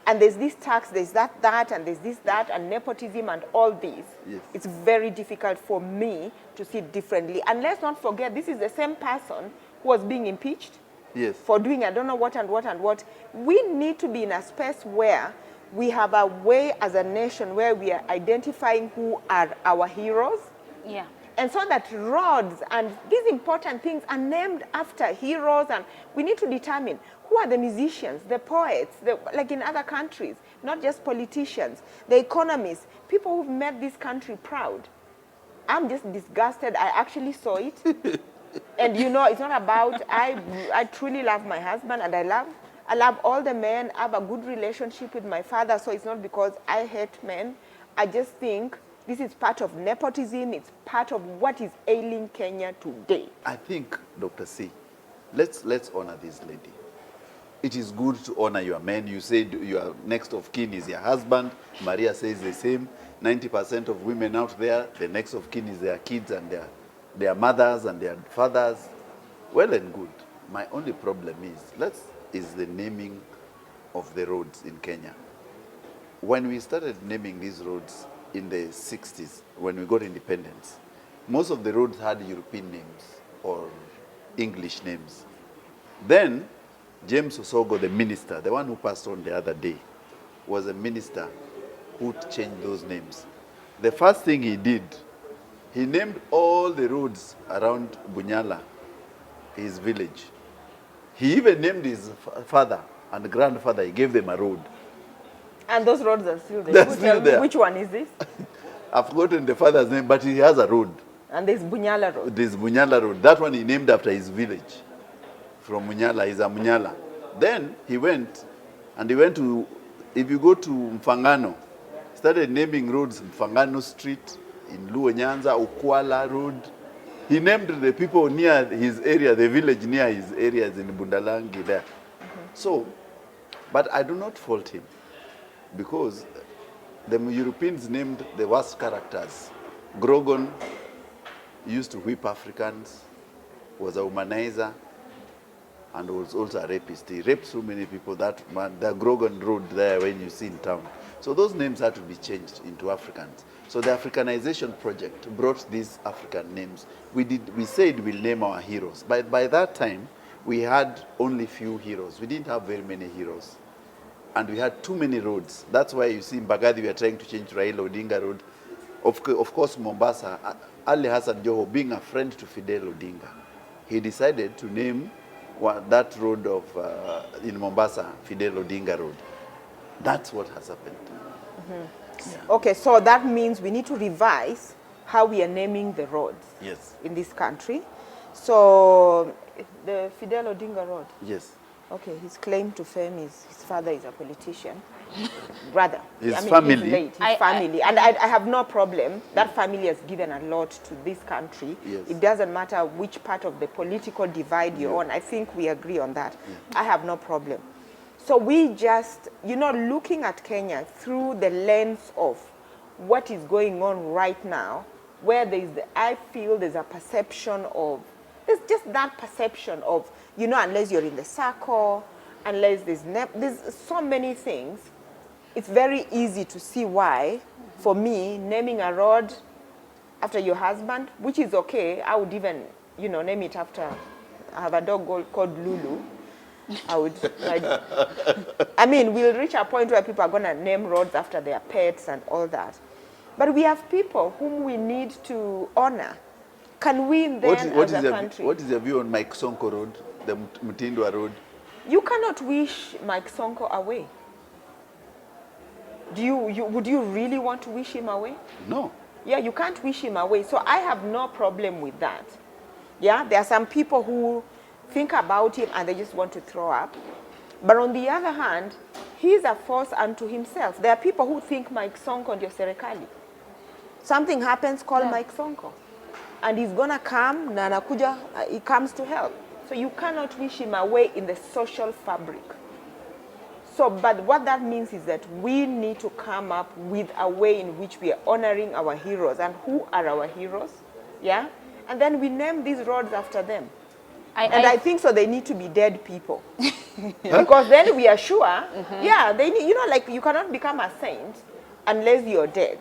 and there's this tax, there's that, and there's this, that, and nepotism and all these, Yes. it's very difficult for me to see it differently. And let's not forget, this is the same person who was being impeached Yes. for doing I don't know what and what and what. We need to be in a space where we have a way as a nation where we are identifying who are our heroes. Yeah. And so that roads and these important things are named after heroes, and we need to determine who are the musicians, the poets, like in other countries, not just politicians, the economists, people who've made this country proud. I'm just disgusted. I actually saw it. And you know, it's not about, I truly love my husband, and I love all the men. I have a good relationship with my father, so it's not because I hate men. I just think this is part of nepotism. It's part of what is ailing Kenya today. I think, Dr. C, let's honor this lady. It is good to honor your men. You said your next of kin is your husband. Maria says the same. 90% of women out there, the next of kin is their kids and their mothers and their fathers. Well and good. My only problem is the naming of the roads in Kenya. When we started naming these roads in the 60s, when we got independence, most of the roads had European names or English names. Then, James Osogo, the minister, the one who passed on the other day, was a minister who changed those names. The first thing he did, he named all the roads around Bunyala, his village. He even named his father and grandfather, he gave them a road. And those roads are still there. They're Who still tell me there. which one is this? I've forgotten the father's name, but he has a road. And there's Bunyala Road. This Bunyala Road. That one he named after his village. From Munyala, he's a Munyala. Then he went to, if you go to Mfangano, started naming roads, Mfangano Street, in Luo Nyanza, Ukwala Road. He named the people near his area, the village near his areas in Bundalangi there. So, but I do not fault him, because the Europeans named the worst characters. Grogan used to whip Africans, was a womanizer, and was also a rapist. He raped so many people, that man, the Grogan Road there when you see in town. So those names had to be changed into Africans. So the Africanization project brought these African names. We said we'll name our heroes. But by that time, we had only few heroes. We didn't have very many heroes. And we had too many roads. That's why you see in Mbagathi we are trying to change Raila Odinga Road. Of course, Mombasa, Ali Hassan Joho, being a friend to Fidel Odinga, he decided to name that road in Mombasa, Fidel Odinga Road. That's what has happened. Okay, so that means we need to revise how we are naming the roads Yes. in this country. So the Fidel Odinga Road. Yes. Okay, his claim to fame is his father is a politician. Brother. His He's family. late, his family. And I have no problem. That family has given a lot to this country. Yes. It doesn't matter which part of the political divide you're on. I think we agree on that. I have no problem. So we just, looking at Kenya through the lens of what is going on right now, where I feel there's a perception of, there's just that perception of, unless you're in the circle, unless there's so many things, it's very easy to see why, for me, naming a road after your husband, which is okay, I would even, name it after, I have a dog called Lulu. We'll reach a point where people are going to name roads after their pets and all that. But we have people whom we need to honor. Can we then, as a country... What is your view on Mike Sonko Road, the Mutindwa Road? You cannot wish Mike Sonko away. Would you really want to wish him away? No. Yeah, you can't wish him away. So I have no problem with that. Yeah, there are some people who think about him and they just want to throw up. But on the other hand, he's a force unto himself. There are people who think Mike Sonko ndio serikali. Something happens, call Mike Sonko. And he's going to come, na anakuja, he comes to help. So you cannot wish him away in the social fabric. So, but what that means is that we need to come up with a way in which we are honoring our heroes. And who are our heroes? Yeah? And then we name these roads after them. I think so they need to be dead people. Because then we are sure, yeah, they need, you cannot become a saint unless you're dead.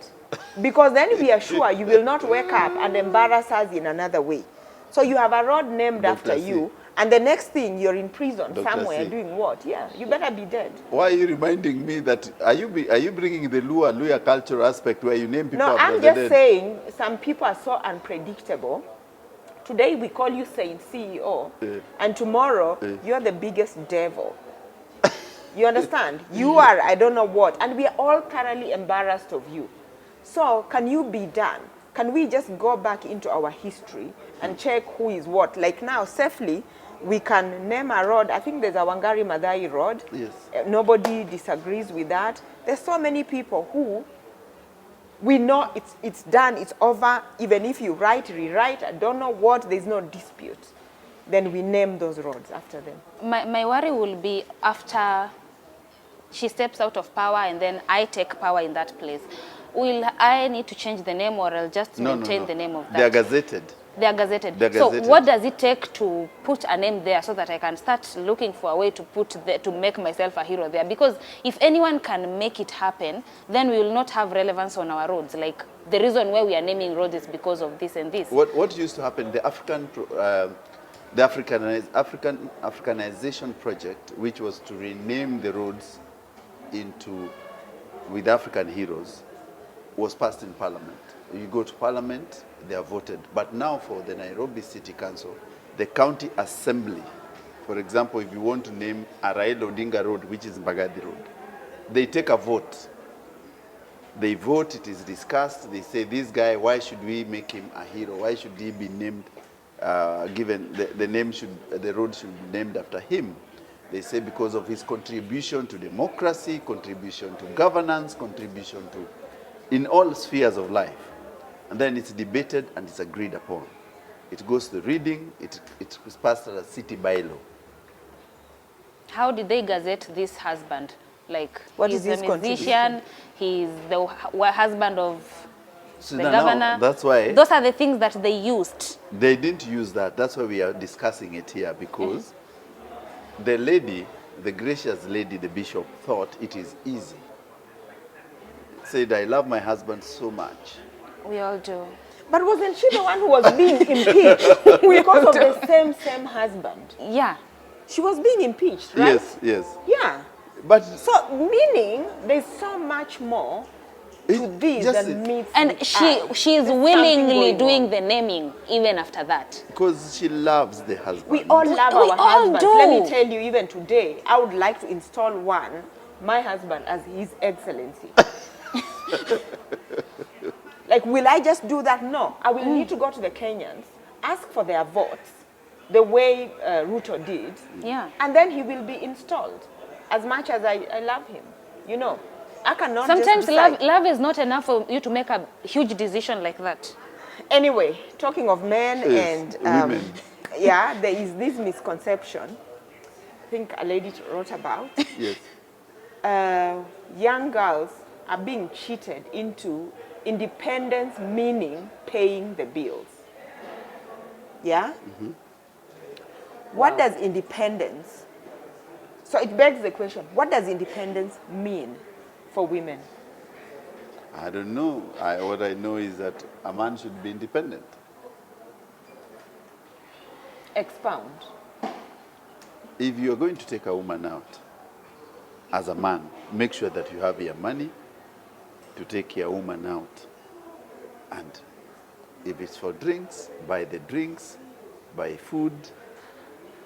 Because then we are sure you will not wake up and embarrass us in another way. So you have a road named after you, and the next thing you're in prison somewhere doing what? Yeah, you better be dead. Why are you reminding me that, are you bringing the Luya cultural aspect where you name people No, after I'm the just dead? saying some people are so unpredictable. Today we call you Saint CEO, and tomorrow you're the biggest devil. You understand? You are, I don't know what, and we are all thoroughly embarrassed of you. So can you be done? Can we just go back into our history and check who is what? Like now, safely, we can name a road. I think there's a Wangari Maathai Road. Yes. Nobody disagrees with that. There's so many people who we know it's done, it's over. Even if you rewrite, I don't know what, there's no dispute. Then we name those roads after them. My worry will be after she steps out of power and then I take power in that place. Will I need to change the name, or I'll just maintain the name of that? They are gazetted. They are gazetted. They're gazetted. So what does it take to put a name there so that I can start looking for a way to to make myself a hero there? Because if anyone can make it happen, then we will not have relevance on our roads. Like the reason why we are naming roads is because of this and this. What used to happen, the Africanization project, which was to rename the roads with African heroes, was passed in Parliament. You go to Parliament, they are voted. But now for the Nairobi City Council, the county assembly, for example, if you want to name a Raila Odinga Road, which is Mbagathi Road, they take a vote. They vote, it is discussed, they say, this guy, why should we make him a hero? Why should he be named, given the road should be named after him? They say because of his contribution to democracy, contribution to governance, contribution to, in all spheres of life. And then it's debated and it's agreed upon. It goes to reading, it is passed as a city bylaw. How did they gazette this husband? Like, What he's is his a musician, he's the husband of So the now, governor. that's why Those are the things that they used. they didn't use that. That's why we are discussing it here, because the lady, the gracious lady, the bishop, thought it is easy. Said, I love my husband so much. We all do. But wasn't she the one who was being impeached because of the same husband? Yeah. She was being impeached, right? Yes, yes. Yeah. But So, meaning there's so much more to It- this just than it- meets And the she eye. is There's something willingly going doing on. the naming even after that. because she loves the husband. We all love We our all husbands. do. Let me tell you, even today, I would like to install my husband, as His Excellency. Like, will I just do that? No. I will need to go to the Kenyans, ask for their votes, the way Ruto did, Yeah. and then he will be installed. As much as I love him, you know, I cannot Sometimes just decide. love is not enough for you to make a huge decision like that. Anyway, talking of men Yes, and women. yeah, there is this misconception. I think a lady wrote about. Yes. Young girls are being cheated into independence, meaning paying the bills. Yeah? What does independence? So it begs the question, what does independence mean for women? I don't know. What I know is that a man should be independent. Expound. If you're going to take a woman out, as a man, make sure that you have your money to take your woman out. And if it's for drinks, buy the drinks, buy food,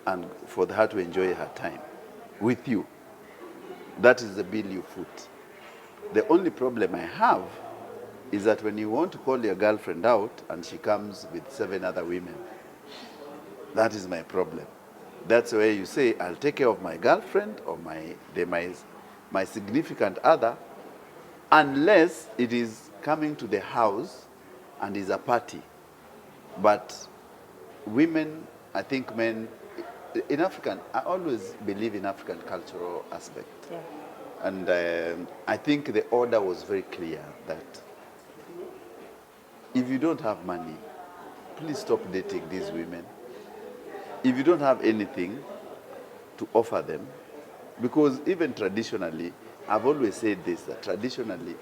and for her to enjoy her time with you. That is the bill you foot. The only problem I have is that when you want to call your girlfriend out and she comes with 7 other women, that is my problem. That's where you say, I'll take care of my girlfriend or my significant other, unless it is coming to the house and is a party. But women, I think men, in African, I always believe in African cultural aspect. Yeah. And I think the order was very clear that if you don't have money, please stop dating these women. If you don't have anything to offer them, because even traditionally, I've always said this, that traditionally,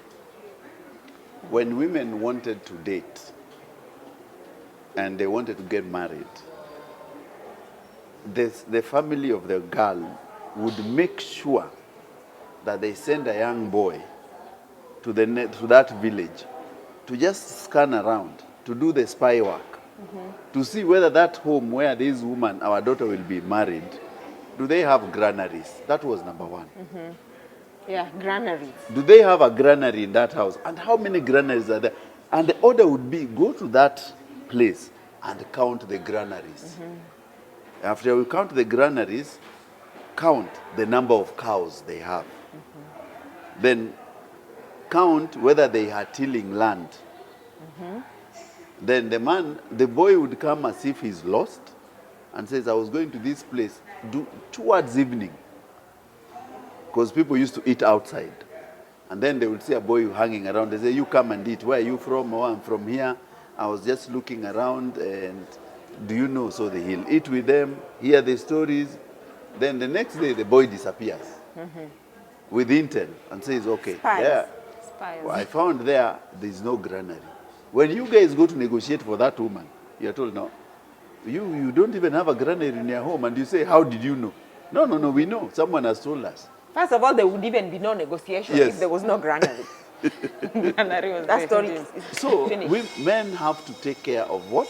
when women wanted to date and they wanted to get married, the family of the girl would make sure that they send a young boy to that village to just scan around, to do the spy work, to see whether that home where this woman, our daughter, will be married, do they have granaries? That was number one. Yeah, granaries. Do they have a granary in that house? And how many granaries are there? And the order would be, go to that place and count the granaries. After we count the granaries, count the number of cows they have. Then count whether they are tilling land. Then the boy would come as if he's lost and says, I was going to this place towards evening. Because people used to eat outside. And then they would see a boy hanging around. They say, you come and eat. Where are you from? Oh, I'm from here. I was just looking around and do you know, so they he'll eat with them, hear the stories. Then the next day the boy disappears with intent and says, okay, Spies. there, Spies. I found there's no granary. When you guys go to negotiate for that woman, you're told, no, you don't even have a granary in your home. And you say, how did you know? No, we know. Someone has told us. First of all, there would even be no negotiation Yes. if there was no granary. Granary was That story very is So finished. men have to take care of what?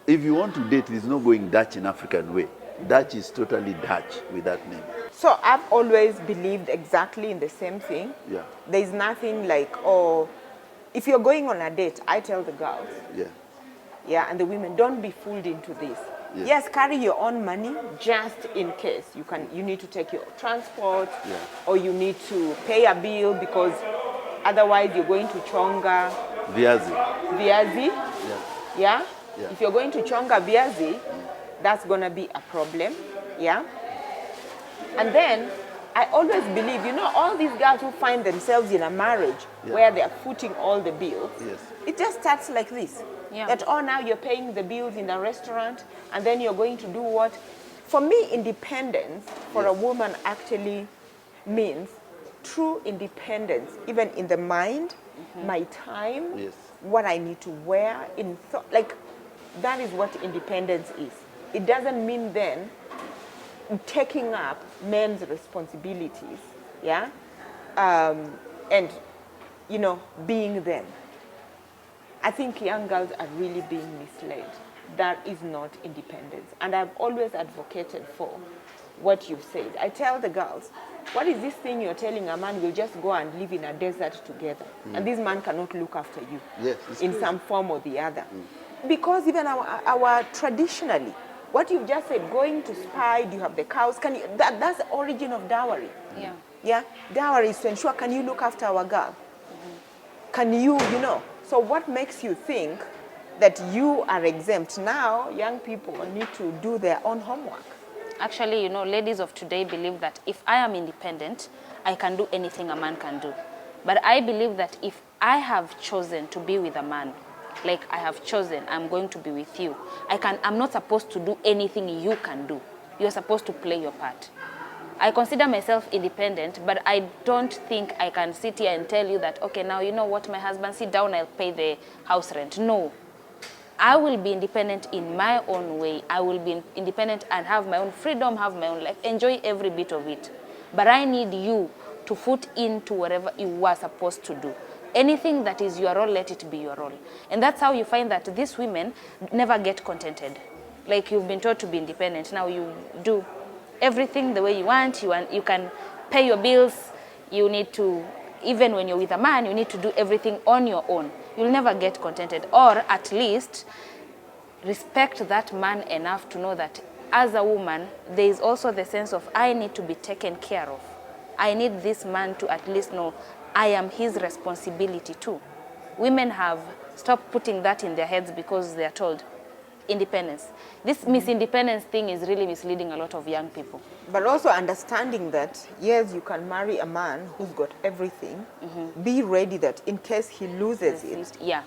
If you want to date, there's no going Dutch in African way. Dutch is totally Dutch with that name. So I've always believed exactly in the same thing. Yeah. There's nothing like, oh, if you're going on a date, I tell the girls, Yeah. yeah, and the women, don't be fooled into this. Yes. Yes, carry your own money just in case. You need to take your transport, Yeah. or you need to pay a bill because otherwise you're going to chonga Viazi. viazi. Yeah. Yeah? Yeah. If you're going to chonga viazi, that's going to be a problem. Yeah? And then I always believe, all these girls who find themselves in a marriage Yeah. where they're footing all the bills, Yes. it just starts like this. Yeah. That, now you're paying the bills in a restaurant and then you're going to do what? For me, independence for a Yes. woman actually means true independence, even in the mind, my time, Yes. what I need to wear, like that is what independence is. It doesn't mean then taking up men's responsibilities, yeah, and being them. I think young girls are really being misled. That is not independence, and I've always advocated for what you've said. I tell the girls, what is this thing you're telling a man will just go and live in a desert together, and this man cannot look after you Yes, it's in crazy. some form or the other? Because even our traditionally, what you've just said, going to spy, do you have the cows? That's the origin of dowry. Yeah. Yeah, dowry is to ensure, can you look after our girl? Can you, So what makes you think that you are exempt? Now, young people need to do their own homework. Actually, ladies of today believe that if I am independent, I can do anything a man can do. But I believe that if I have chosen to be with a man, like I have chosen, I'm going to be with you, I'm not supposed to do anything you can do. You're supposed to play your part. I consider myself independent, but I don't think I can sit here and tell you that, okay, now you know what, my husband, sit down, I'll pay the house rent. No. I will be independent in my own way. I will be independent and have my own freedom, have my own life, enjoy every bit of it. But I need you to foot into whatever you are supposed to do. Anything that is your role, let it be your role. And that's how you find that these women never get contented. Like you've been taught to be independent. Now you do everything the way you want. You can pay your bills. You need to, even when you're with a man, you need to do everything on your own. You'll never get contented. Or at least respect that man enough to know that as a woman, there is also the sense of I need to be taken care of. I need this man to at least know I am his responsibility too. Women have stopped putting that in their heads because they are told independence. This Miss-Independence thing is really misleading a lot of young people. But also understanding that, yes, you can marry a man who's got everything. Be ready that in case he loses it, Yeah,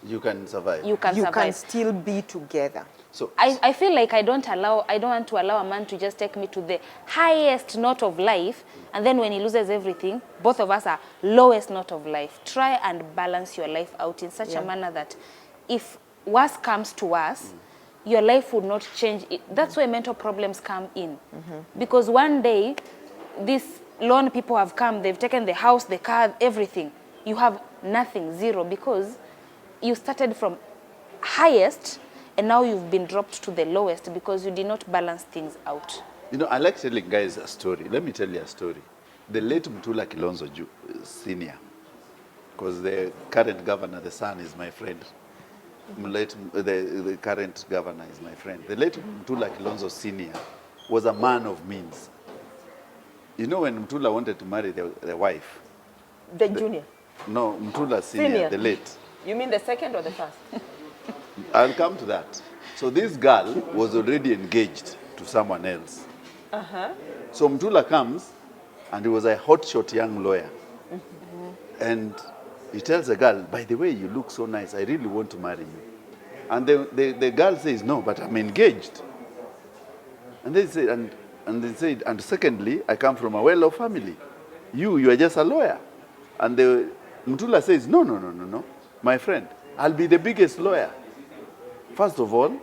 You can survive. you can you survive. can still be together. So I feel like I don't want to allow a man to just take me to the highest note of life, and then when he loses everything, both of us are lowest note of life. Try and balance your life out in such a manner that if worse comes to us, your life would not change. That's where mental problems come in. Because one day, these loan people have come, they've taken the house, the car, everything. You have nothing, zero, because you started from highest and now you've been dropped to the lowest because you did not balance things out. I like telling guys a story. Let me tell you a story. The late Mutula Kilonzo Senior, because the current governor, the son, is my friend. The current governor is my friend. The late Mutula Kilonzo Senior was a man of means. When Mutula wanted to marry the wife? The junior. No, Mutula Senior, the late. You mean the second or the first? I'll come to that. So this girl was already engaged to someone else. So Mtula comes, and he was a hotshot young lawyer. And he tells the girl, by the way, you look so nice. I really want to marry you. And the girl says, no, but I'm engaged. And they say, and they said, and secondly, I come from a well-off family. You are just a lawyer. And the Mtula says, no, my friend, I'll be the biggest lawyer. First of all,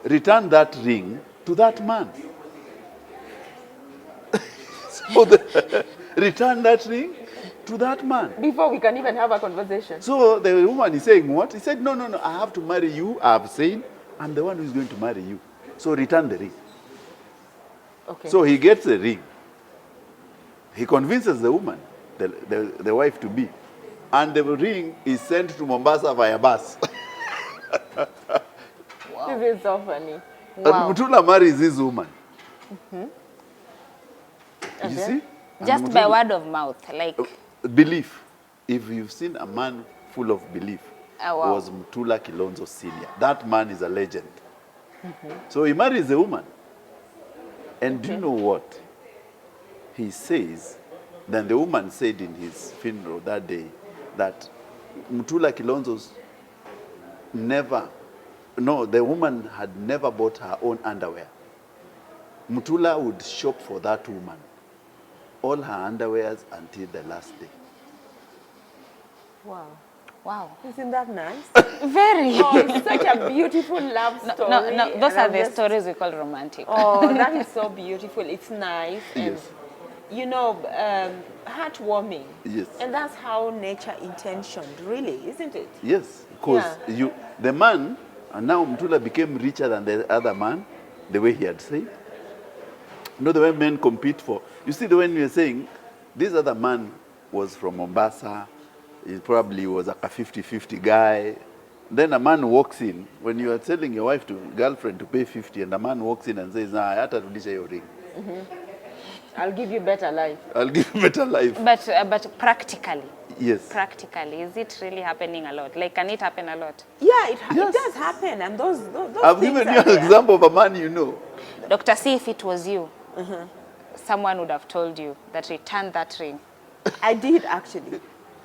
return that ring to that man. So return that ring to that man. Before we can even have a conversation. So the woman is saying what? He said, no, I have to marry you. I have said, I'm the one who is going to marry you. So return the ring. Okay. So he gets the ring. He convinces the woman, the wife to be. And the ring is sent to Mombasa via bus. This is so funny. Wow. And Mutula marries this woman. You see? Just And by Mutula- word of mouth, like, Belief. If you've seen a man full of belief, Oh, wow. was Mutula Kilonzo Senior. That man is a legend. So he marries the woman. And do you know what? He says, then the woman said in his funeral that day that Mutula Kilonzo's the woman had never bought her own underwear. Mutula would shop for that woman, all her underwears until the last day. Wow. wow. Isn't that nice? Very. Oh, it's such a beautiful love story. No, those And are I'm the just- stories we call romantic. Oh, that is so beautiful. It's nice. And, Yes. you know, heartwarming. Yes. And that's how nature intentioned, really, isn't it? Yes, because the man, and now Mtula became richer than the other man, the way he had said. You know the way men compete for. You see the way you were saying, this other man was from Mombasa. He probably was like a 50-50 guy. Then a man walks in, when you are telling your wife girlfriend to pay 50, and a man walks in and says, nah, I have to rudisha your ring. I'll give you better life. I'll give you better life. But practically, Yes. is it really happening a lot? Like, can it happen a lot? Yeah, it Yes. does happen. And those I've things given are you an there. example of a man you know. Dr. C, if it was you, someone would have told you that return that ring. I did, actually.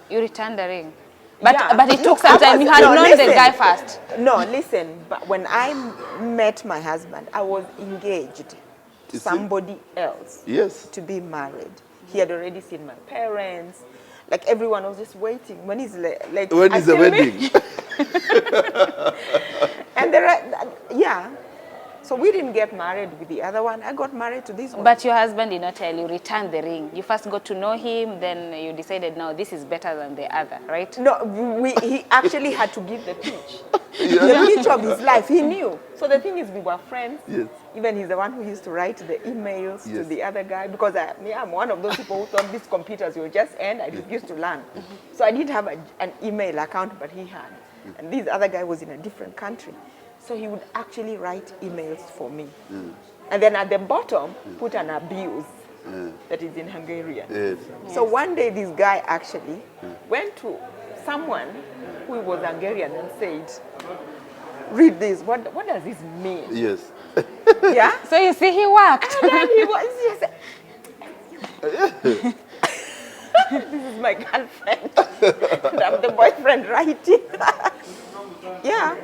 You returned the ring. But, Yeah. but it took some time. You had No, known the listen. guy first. No, listen, but when I met my husband, I was engaged to You see? somebody else Yes. to be married. He had already seen my parents. Like, everyone was just waiting. When is like When is the until wedding? And yeah. So we didn't get married with the other one. I got married to this one. But your husband did not tell you, return the ring. You first got to know him, then you decided, no, this is better than the other, right? No, he actually had to give the pitch. The pitch of his life, he knew. So the thing is, we were friends. Yes. Even he's the one who used to write the emails to Yes. the other guy, because I'm one of those people who thought these computers will just end. I refused to learn. So I didn't have an email account, but he had. And this other guy was in a different country. So he would actually write emails for me. And then at the bottom, put an abuse that is in Hungarian. Yes. So one day this guy actually went to someone who was Hungarian and said, read this, what does this mean? Yes. Yeah? So you see, he worked. And then he was just, this is my girlfriend. And I'm the boyfriend writing. Yeah.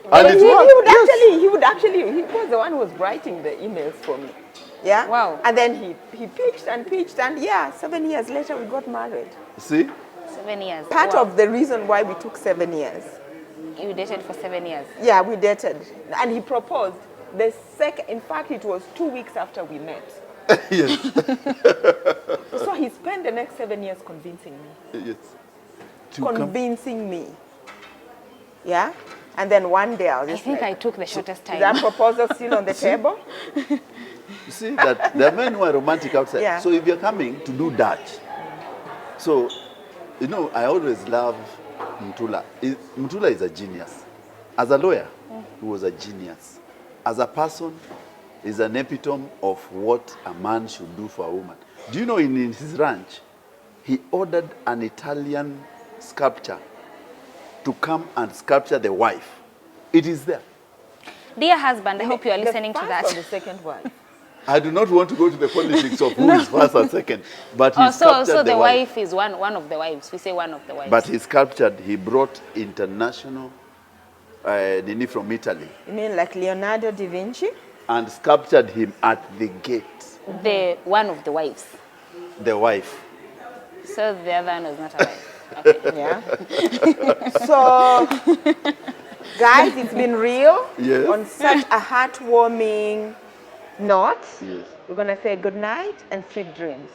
And he, it he worked. would Yes. he was the one who was writing the emails for me. Yeah. Wow. And then he pitched, and yeah, 7 years later we got married. See? 7 years. Part Wow. of the reason why we took 7 years. You dated for 7 years. Yeah, we dated. And he proposed in fact, it was 2 weeks after we met. Yes. So he spent the next 7 years convincing me. Yes. To come. Convincing me. Yeah? And then one day I was I just think like, I took the shortest is that time. proposal still on the table? You see that there are men who are romantic outside. Yeah. So if you're coming to do Dutch, so, you know, I always love Mtula. Mtula is a genius. As a lawyer, he was a genius. As a person, he's an epitome of what a man should do for a woman. Do you know in his ranch, he ordered an Italian sculptor to come and sculpture the wife. It is there. Dear husband, I hope you are listening to The first or that. the second wife? I do not want to go to the politics of who is first and second, but Oh, he's captured so the the wife. wife is one of the wives. We say one of the wives. But he's captured, he brought international Nini from Italy You mean like Leonardo da Vinci? and captured him at the gate, the one of the wives. the wife. So the other one was not a wife. Okay. Yeah. So, guys, it's been real. Yes. On such a heartwarming note, Yes. we're going to say good night and sweet dreams.